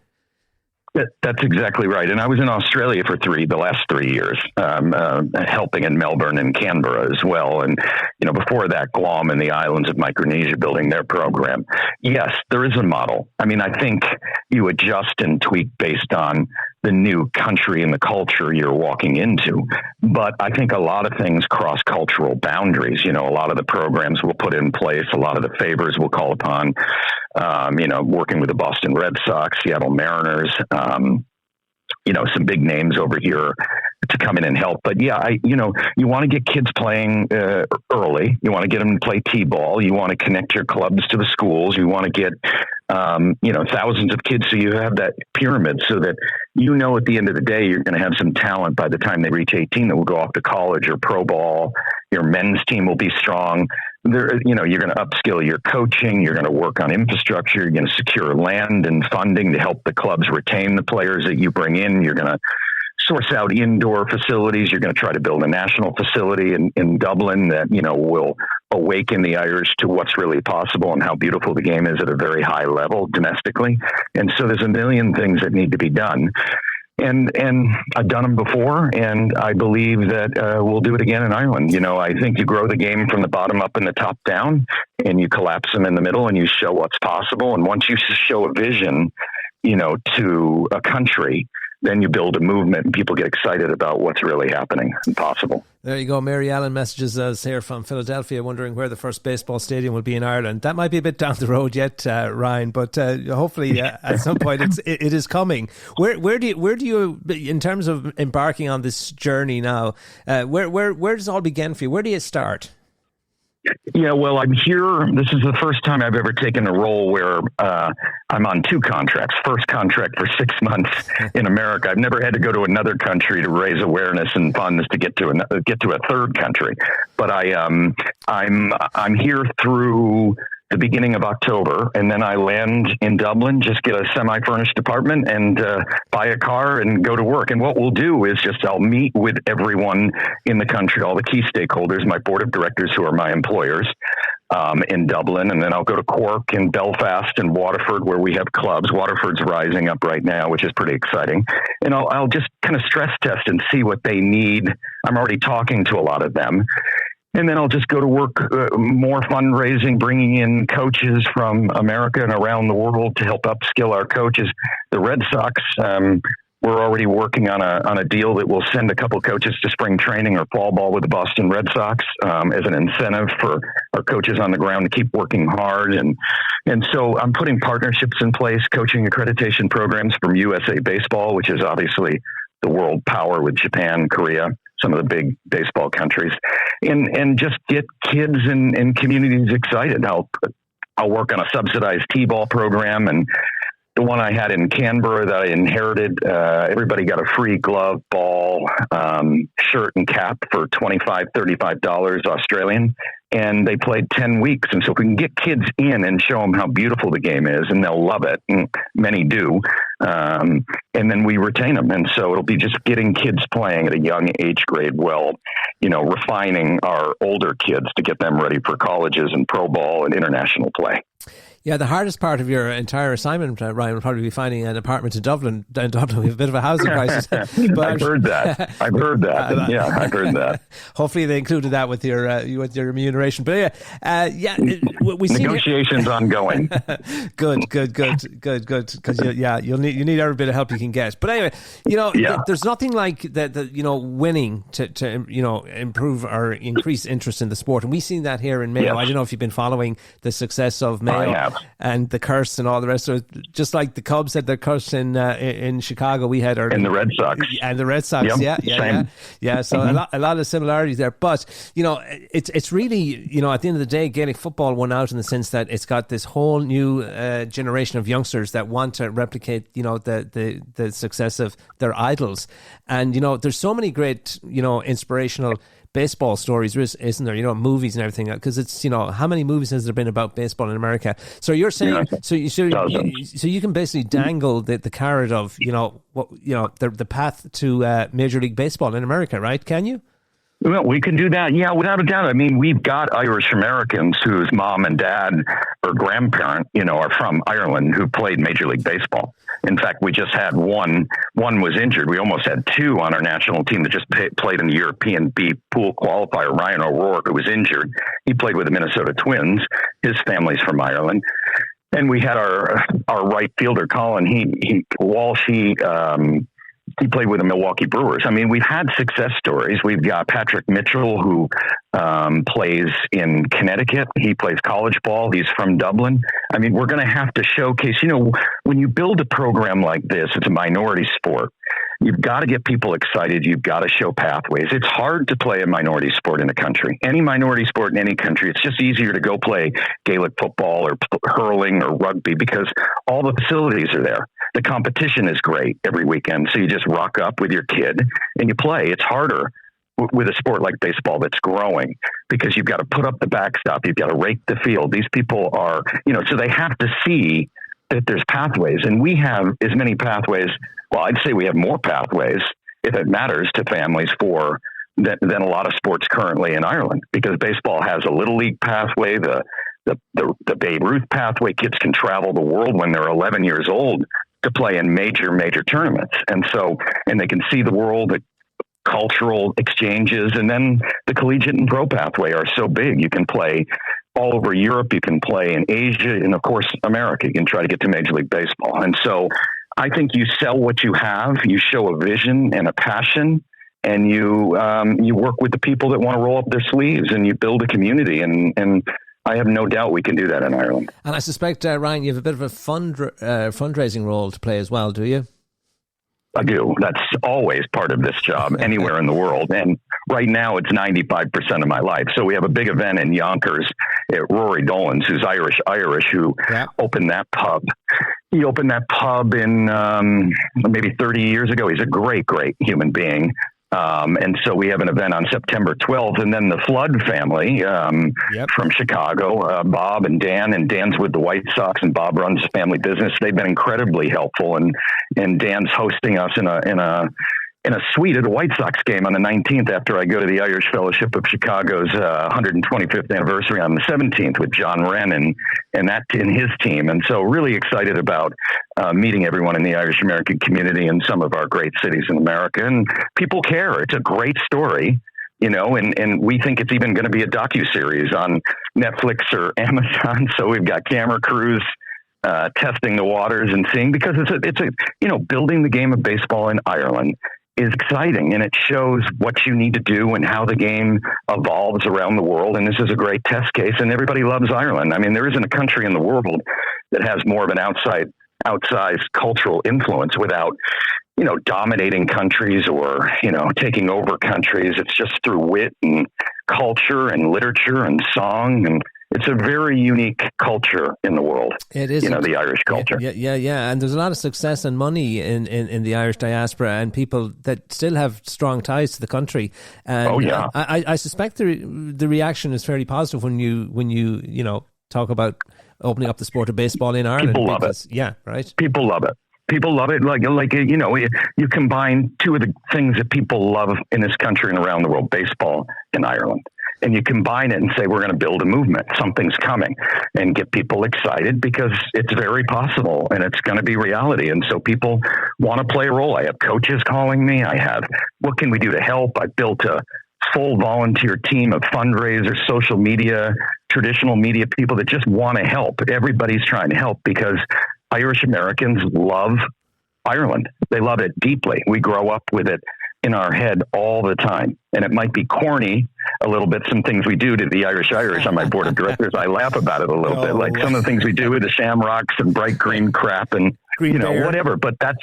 That's exactly right. And I was in Australia for the last 3 years, helping in Melbourne and Canberra as well. And, before that, Guam and the islands of Micronesia building their program. Yes, there is a model. I think you adjust and tweak based on the new country and the culture you're walking into. But I think a lot of things cross cultural boundaries. A lot of the programs we'll put in place, a lot of the favors we'll call upon, working with the Boston Red Sox, Seattle Mariners, some big names over here to come in and help. But yeah, you want to get kids playing early. You want to get them to play t-ball. You want to connect your clubs to the schools. You want to get, thousands of kids. So you have that pyramid so that, at the end of the day, you're going to have some talent by the time they reach 18 that will go off to college or pro ball. Your men's team will be strong. You're going to upskill your coaching. You're going to work on infrastructure. You're going to secure land and funding to help the clubs retain the players that you bring in. You're going to source out indoor facilities. You're going to try to build a national facility in Dublin that, will awaken the Irish to what's really possible and how beautiful the game is at a very high level domestically. And so there's a million things that need to be done. And I've done them before, and I believe that we'll do it again in Ireland. I think you grow the game from the bottom up and the top down, and you collapse them in the middle, and you show what's possible. And once you show a vision, to a country, then you build a movement and people get excited about what's really happening and possible. There you go. Mary Allen messages us here from Philadelphia, wondering where the first baseball stadium will be in Ireland. That might be a bit down the road yet, Ryan, but hopefully at some point it is coming. Where do you, in terms of embarking on this journey now, where does it all begin for you? Where do you start? Yeah, well, I'm here. This is the first time I've ever taken a role where I'm on two contracts. First contract for 6 months in America. I've never had to go to another country to raise awareness and funds to get to a third country. But I'm here through the beginning of October, and then I land in Dublin, just get a semi-furnished apartment and buy a car and go to work. And what we'll do is I'll meet with everyone in the country, all the key stakeholders, my board of directors who are my employers in Dublin. And then I'll go to Cork and Belfast and Waterford, where we have clubs. Waterford's rising up right now, which is pretty exciting. And I'll just kind of stress test and see what they need. I'm already talking to a lot of them. And then I'll just go to work, more fundraising, bringing in coaches from America and around the world to help upskill our coaches. The Red Sox, we're already working on a deal that will send a couple coaches to spring training or fall ball with the Boston Red Sox as an incentive for our coaches on the ground to keep working hard. And so I'm putting partnerships in place, coaching accreditation programs from USA Baseball, which is obviously the world power with Japan, Korea, some of the big baseball countries, and just get kids and communities excited. I'll work on a subsidized T-ball program, and the one I had in Canberra that I inherited, everybody got a free glove, ball, shirt and cap for $25, $35 Australian. And they played 10 weeks. And so if we can get kids in and show them how beautiful the game is, and they'll love it, and many do, and then we retain them. And so it'll be just getting kids playing at a young age grade, refining our older kids to get them ready for colleges and pro ball and international play. Yeah, the hardest part of your entire assignment, Ryan, will probably be finding an apartment in Dublin. We have a bit of a housing crisis. But I've heard that. I've heard that. Hopefully they included that with your remuneration. But we see negotiations ongoing. Good. Because you need every bit of help you can get. But anyway, there's nothing like that. Winning to improve or increase interest in the sport, and we've seen that here in Mayo. Yes. I don't know if you've been following the success of Mayo. I have. And the curse and all the rest of it. Just like the Cubs had their curse in Chicago, we had our... And the Red Sox. And the Red Sox, yeah. So a lot of similarities there. But, it's really, at the end of the day, Gaelic football won out in the sense that it's got this whole new generation of youngsters that want to replicate, the success of their idols. And, there's so many great, inspirational baseball stories, isn't there? Movies and everything, because it's how many movies has there been about baseball in America? So you're saying so you can basically dangle the carrot of the path to Major League Baseball in America, right? Can you? Well, we can do that. Yeah, without a doubt. I mean, we've got Irish Americans whose mom and dad or grandparent, are from Ireland who played Major League Baseball. In fact, we just had one was injured. We almost had two on our national team that just played in the European B pool qualifier. Ryan O'Rourke, who was injured, he played with the Minnesota Twins. His family's from Ireland. And we had our right fielder, Colin, he played with the Milwaukee Brewers. I mean, we've had success stories. We've got Patrick Mitchell, who plays in Connecticut. He plays college ball. He's from Dublin. I mean, we're going to have to showcase, when you build a program like this, it's a minority sport. You've got to get people excited. You've got to show pathways. It's hard to play a minority sport in a country. Any minority sport in any country, it's just easier to go play Gaelic football or hurling or rugby because all the facilities are there. The competition is great every weekend. So you just rock up with your kid and you play. It's harder with a sport like baseball that's growing because you've got to put up the backstop. You've got to rake the field. These people are, so they have to see that there's pathways, and we have as many pathways. Well, I'd say we have more pathways, if it matters to families, for than a lot of sports currently in Ireland, because baseball has a little league pathway, the Babe Ruth pathway. Kids can travel the world when they're 11 years old to play in major tournaments. And they can see the world, the cultural exchanges, and then the collegiate and pro pathway are so big. You can play all over Europe, you can play in Asia, and of course, America. You can try to get to Major League Baseball. And so I think you sell what you have, you show a vision and a passion, and you work with the people that want to roll up their sleeves, and you build a community. And I have no doubt we can do that in Ireland. And I suspect, Ryan, you have a bit of a fundraising role to play as well, do you? I do. That's always part of this job anywhere in the world. And right now it's 95% of my life. So we have a big event in Yonkers at Rory Dolan's, who's Irish, who opened that pub. He opened that pub in maybe 30 years ago. He's a great human being. And so we have an event on September 12th, and then the Flood family from Chicago, Bob and Dan's with the White Sox, and Bob runs the family business. They've been incredibly helpful, and Dan's hosting us in a suite at a White Sox game on the 19th after I go to the Irish Fellowship of Chicago's 125th anniversary on the 17th with John Wren and his team. And so really excited about meeting everyone in the Irish American community in some of our great cities in America. And people care. It's a great story, and we think it's even going to be a docuseries on Netflix or Amazon. So we've got camera crews testing the waters and seeing, because it's building the game of baseball in Ireland is exciting, and it shows what you need to do and how the game evolves around the world. And this is a great test case, and everybody loves Ireland. I mean, there isn't a country in the world that has more of an outsized cultural influence without, dominating countries or, taking over countries. It's just through wit and culture and literature and song, and it's a very unique culture in the world. It is, the Irish culture. Yeah. And there's a lot of success and money in the Irish diaspora, and people that still have strong ties to the country. And I suspect the reaction is fairly positive when you talk about opening up the sport of baseball in Ireland. People love it. Yeah, right. People love it. People love it. Like you combine two of the things that people love in this country and around the world, baseball and Ireland. And you combine it and say, we're going to build a movement. Something's coming, and get people excited, because it's very possible and it's going to be reality. And so people want to play a role. I have coaches calling me. What can we do to help? I built a full volunteer team of fundraisers, social media, traditional media people that just want to help. Everybody's trying to help, because Irish Americans love Ireland. They love it deeply. We grow up with it in our head all the time. And it might be corny a little bit, some things we do to the Irish on my board of directors. I laugh about it a little bit, like some of the things we do with the shamrocks and bright green crap and, whatever. But that's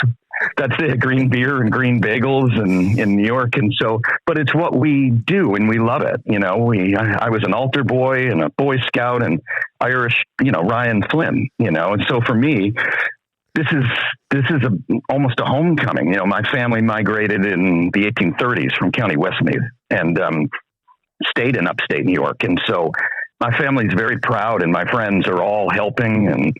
the green beer and green bagels in New York. And so, but it's what we do, and we love it. I was an altar boy and a Boy Scout and Irish, Ryan Flynn, and so for me, this is almost a homecoming. My family migrated in the 1830s from County Westmeath and stayed in upstate New York. And so my family's very proud, and my friends are all helping, and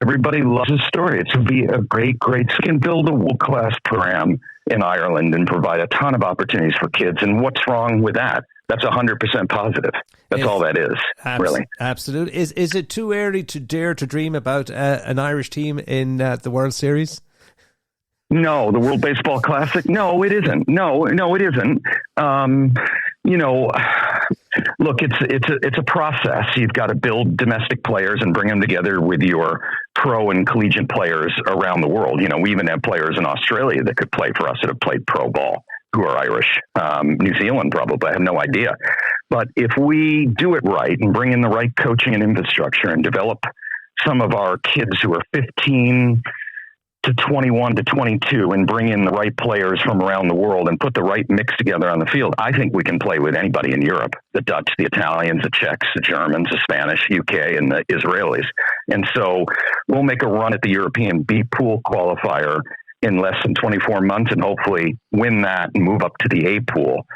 everybody loves this story. It's to be a great, we can build a world-class program in Ireland and provide a ton of opportunities for kids. And what's wrong with that? That's 100% positive. That's all that is, really. Absolutely. Is it too early to dare to dream about an Irish team in the World Series? No, the World Baseball Classic? No, it isn't. No, it isn't. Look, it's a process. You've got to build domestic players and bring them together with your pro and collegiate players around the world. We even have players in Australia that could play for us that have played pro ball who are Irish. New Zealand, probably. I have no idea. But if we do it right and bring in the right coaching and infrastructure and develop some of our kids who are 15 to 21 to 22 and bring in the right players from around the world and put the right mix together on the field, I think we can play with anybody in Europe, the Dutch, the Italians, the Czechs, the Germans, the Spanish, UK, and the Israelis. And so we'll make a run at the European B pool qualifier in less than 24 months and hopefully win that and move up to the A pool.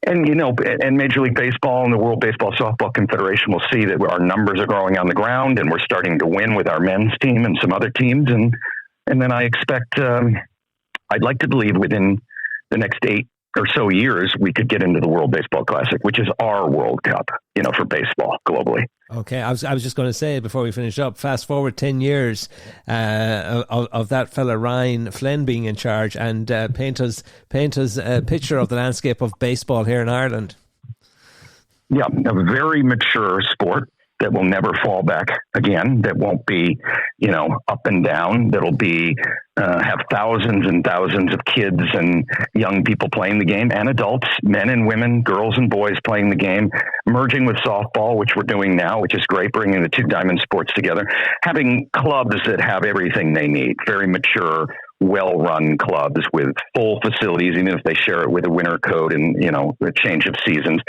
And, and Major League Baseball and the World Baseball Softball Confederation will see that our numbers are growing on the ground and we're starting to win with our men's team and some other teams. And then I expect, I'd like to believe within the next 8 or so years, we could get into the World Baseball Classic, which is our World Cup, for baseball globally. Okay, I was just going to say before we finish up, fast forward 10 years of that fella Ryan Flynn being in charge, and paint us a picture of the landscape of baseball here in Ireland. Yeah, a very mature sport that will never fall back again, that won't be, up and down, that'll be, have thousands and thousands of kids and young people playing the game, and adults, men and women, girls and boys playing the game, merging with softball, which we're doing now, which is great, bringing the two diamond sports together, having clubs that have everything they need, very mature, well-run clubs with full facilities, even if they share it with a winter code and, a change of seasons.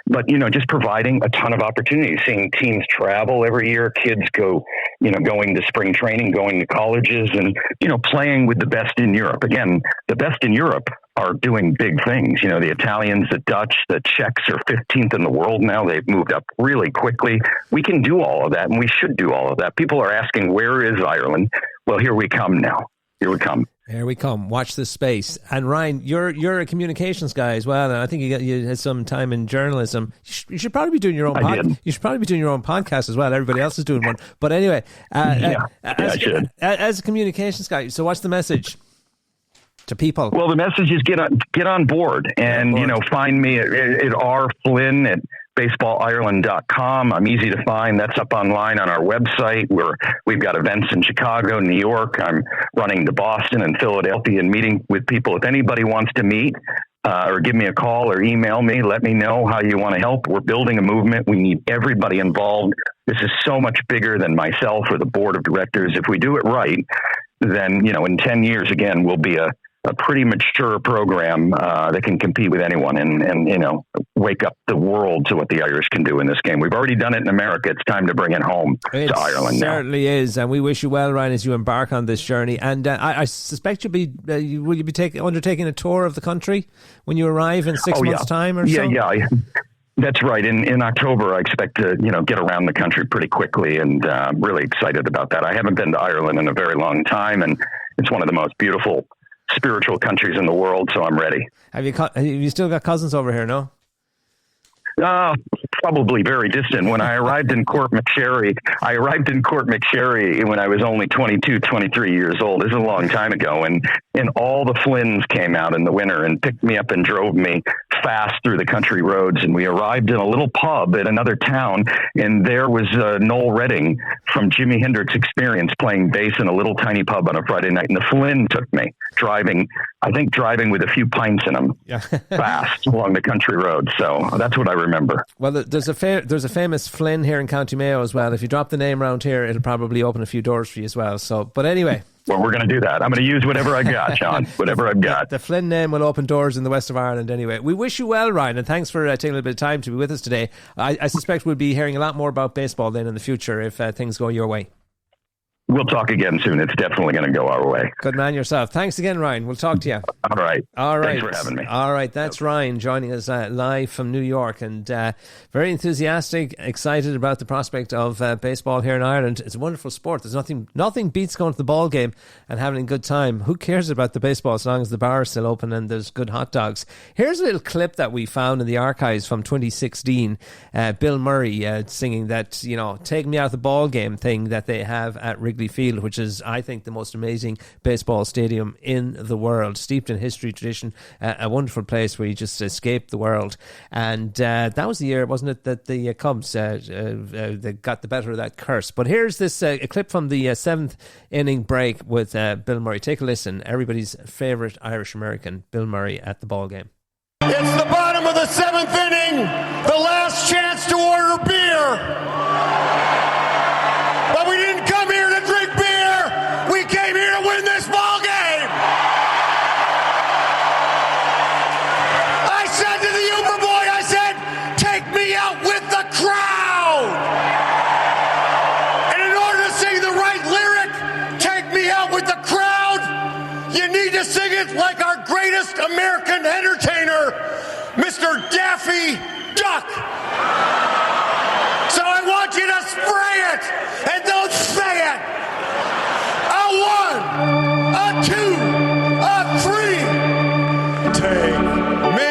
But, just providing a ton of opportunities, seeing teams travel every year, kids going to spring training, going to colleges and, playing with the best in Europe. Again, the best in Europe are doing big things. The Italians, the Dutch, the Czechs are 15th in the world now. They've moved up really quickly. We can do all of that, and we should do all of that. People are asking, where is Ireland? Well, here we come now. Here we come. Here we come. Watch this space. And Ryan, you're a communications guy as well, and I think you had some time in journalism. You should probably be doing your own. You should probably be doing your own podcast as well. Everybody else is doing one. But anyway, I should. As a communications guy, so what's the message to people? Well, the message is get on board, and find me at rflynn at baseballireland.com. I'm easy to find. That's up online on our website, where we've got events in Chicago, New York. I'm running to Boston and Philadelphia and meeting with people. If anybody wants to meet or give me a call or email me, let me know how you want to help. We're building a movement. We need everybody involved. This is so much bigger than myself or the board of directors. If we do it right, then, in 10 years, again, we'll be a pretty mature program that can compete with anyone and wake up the world to what the Irish can do in this game. We've already done it in America. It's time to bring it home to Ireland now. It certainly is, and we wish you well, Ryan, as you embark on this journey. And I suspect will you be undertaking a tour of the country when you arrive in 6 months' time or so? Yeah. That's right. In October, I expect to, get around the country pretty quickly, and I'm really excited about that. I haven't been to Ireland in a very long time, and it's one of the most beautiful spiritual countries in the world, so I'm ready. Have you still got cousins over here, no? Probably very distant. When I arrived in Court McSherry when I was only 22, 23 years old. This is a long time ago. And all the Flynns came out in the winter and picked me up and drove me fast through the country roads. And we arrived in a little pub in another town. And there was Noel Redding from Jimi Hendrix Experience playing bass in a little tiny pub on a Friday night. And the Flynn took me driving with a few pints in them fast along the country road. So that's what I remember. Well, there's a famous Flynn here in County Mayo as well. If you drop the name around here, it'll probably open a few doors for you as well. So, but anyway. Well, we're going to do that. I'm going to use whatever I got, Sean. Whatever I've got. The Flynn name will open doors in the west of Ireland anyway. We wish you well, Ryan, and thanks for taking a little bit of time to be with us today. I suspect we'll be hearing a lot more about baseball then in the future if things go your way. We'll talk again soon. It's definitely going to go our way. Good man yourself. Thanks again, Ryan. We'll talk to you. All right. Thanks for having me. All right. That's Ryan joining us live from New York, and very enthusiastic, excited about the prospect of baseball here in Ireland. It's a wonderful sport. There's nothing beats going to the ball game and having a good time. Who cares about the baseball as long as the bar is still open and there's good hot dogs? Here's a little clip that we found in the archives from 2016. Bill Murray singing that, take me out of the ball game thing that they have at Wrigley Field, which is, I think, the most amazing baseball stadium in the world, steeped in history, tradition, a wonderful place where you just escape the world. And that was the year, wasn't it, that the Cubs they got the better of that curse. But here's this a clip from the seventh inning break with Bill Murray. Take a listen. Everybody's favourite Irish-American, Bill Murray, at the ball game. It's the bottom of the seventh inning, the last chance to order beer. But we didn't come here to drink beer. We came here to win this ball game. I said to the Uber boy, I said, take me out with the crowd. And in order to sing the right lyric, take me out with the crowd, you need to sing it like our greatest American entertainer, Mr. Daffy Duck. So I want you to spray it and don't say it. A one, a two, a three. Take me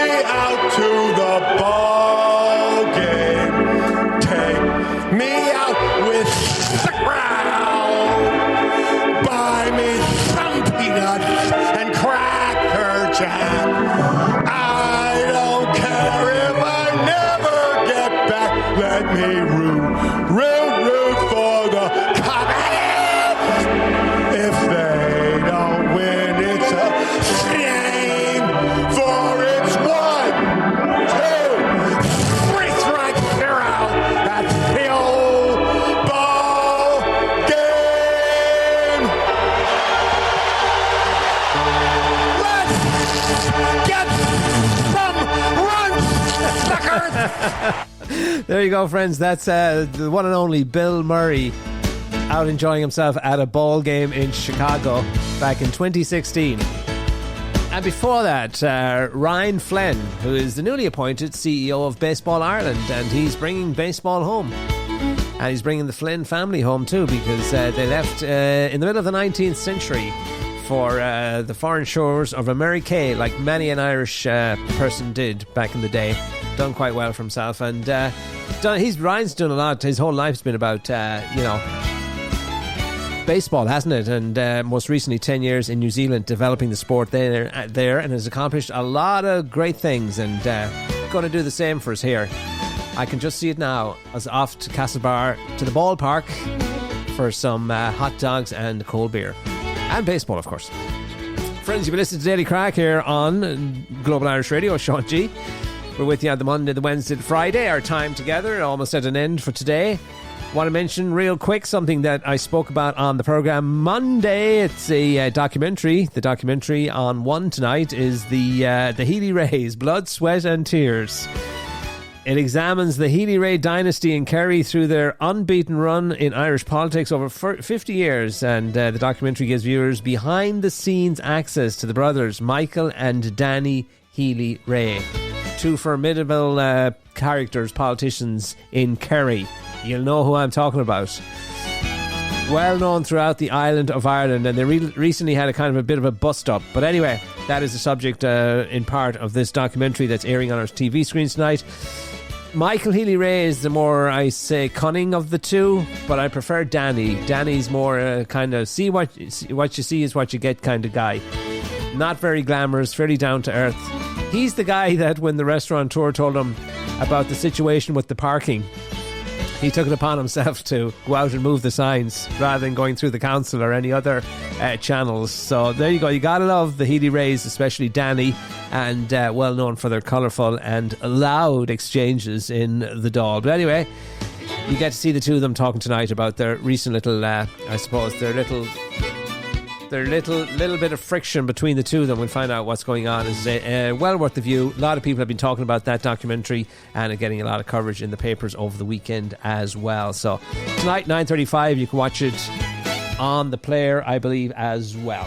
There you go, friends. That's the one and only Bill Murray out enjoying himself at a ball game in Chicago back in 2016. And before that, Ryan Flynn, who is the newly appointed CEO of Baseball Ireland, and he's bringing baseball home. And he's bringing the Flynn family home too, because they left in the middle of the 19th century for the foreign shores of America, like many an Irish person did back in the day. Done quite well for himself, and Ryan's done a lot. His whole life's been about baseball, hasn't it? And most recently 10 years in New Zealand developing the sport there, and has accomplished a lot of great things, and going to do the same for us here. I can just see it now. I was off to Castlebar to the ballpark for some hot dogs and cold beer, and baseball, of course. Friends, you've been listening to Daily Crack here on Global Irish Radio. Sean G. We're with you on the Monday, the Wednesday, the Friday. Our time together almost at an end for today. Want to mention real quick something that I spoke about on the programme Monday. It's a documentary. The documentary on One tonight is the Healy-Raes, Blood, Sweat and Tears. It examines the Healy-Rae dynasty in Kerry through their unbeaten run in Irish politics over 50 years. And the documentary gives viewers behind-the-scenes access to the brothers Michael and Danny Healy-Rae. Two formidable characters, politicians in Kerry. You'll know who I'm talking about. Well known throughout the island of Ireland, and they recently had a kind of a bit of a bust-up. But anyway, that is the subject in part of this documentary that's airing on our TV screens tonight. Michael Healy-Rae is the more, I say, cunning of the two, but I prefer Danny. Danny's more kind of what you see is what you get kind of guy. Not very glamorous, fairly down to earth. He's the guy that when the restaurateur told him about the situation with the parking, he took it upon himself to go out and move the signs rather than going through the council or any other channels. So there you go. You gotta love the Healy-Raes, especially Danny, and well known for their colourful and loud exchanges in the Dáil. But anyway, you get to see the two of them talking tonight about their recent little, I suppose, their little bit of friction between the two of them. We'll find out what's going on. It's well worth the view. A lot of people have been talking about that documentary and getting a lot of coverage in the papers over the weekend as well. So tonight 9:35 you can watch it on the Player, I believe, as well.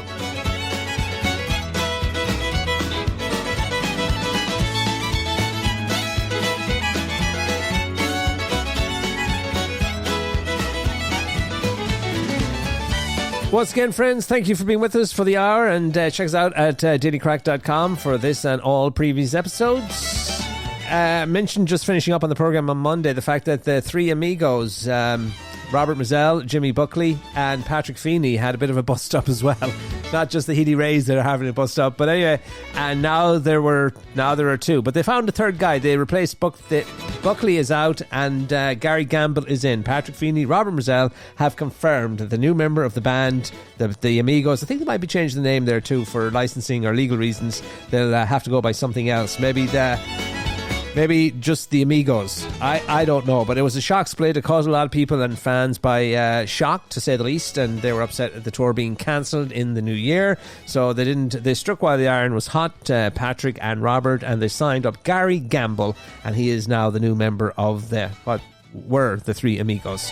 Once again, friends, thank you for being with us for the hour, and check us out at dailycrack.com for this and all previous episodes. Mentioned just finishing up on the programme on Monday the fact that the three amigos, Robert Mazel, Jimmy Buckley and Patrick Feeney, had a bit of a bust-up as well. Not just the Healy-Raes that are having a bust-up, but anyway, and now there are two. But they found a third guy. They replaced Buckley is out and Gary Gamble is in. Patrick Feeney, Robert Mazel have confirmed that the new member of the band, the Amigos, I think they might be changing the name there too for licensing or legal reasons. They'll have to go by something else. Maybe just the Amigos. I don't know, but it was a shock split. It caused a lot of people and fans by shock, to say the least, and they were upset at the tour being cancelled in the new year. So they struck while the iron was hot, Patrick and Robert, and they signed up Gary Gamble, and he is now the new member of what were the three Amigos.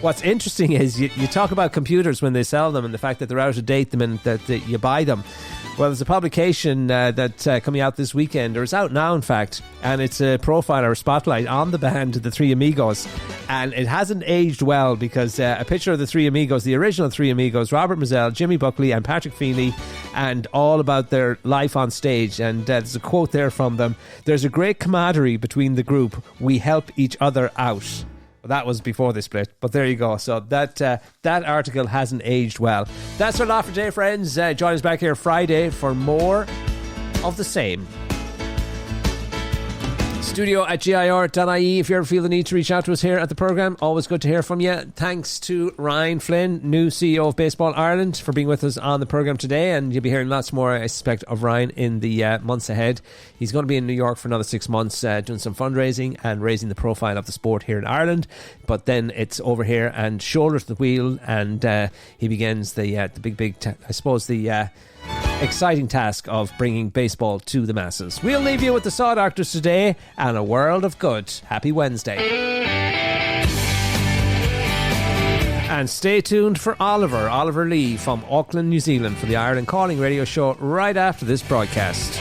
What's interesting is you talk about computers when they sell them and the fact that they're out of date the minute that you buy them. Well, there's a publication that's coming out this weekend, or it's out now in fact, and it's a profile or a spotlight on the band, the Three Amigos, and it hasn't aged well because a picture of the Three Amigos, the original Three Amigos, Robert Mazel, Jimmy Buckley and Patrick Feeney, and all about their life on stage, and there's a quote there from them: "There's a great camaraderie between the group. We help each other out." That was before they split, but there you go. So that article hasn't aged well. That's our lot for today, friends. Join us back here Friday for more of the same. studio@gir.ie if you ever feel the need to reach out to us here at the programme. Always good to hear from you. Thanks to Ryan Flynn, new CEO of Baseball Ireland, for being with us on the programme today, and you'll be hearing lots more, I suspect, of Ryan in the months ahead. He's going to be in New York for another 6 months doing some fundraising and raising the profile of the sport here in Ireland, but then it's over here and shoulder to the wheel, and he begins the big I suppose the exciting task of bringing baseball to the masses. We'll leave you with the Saw Doctors today and a world of good. Happy Wednesday. And stay tuned for Oliver Lee from Auckland, New Zealand for the Ireland Calling radio show right after this broadcast.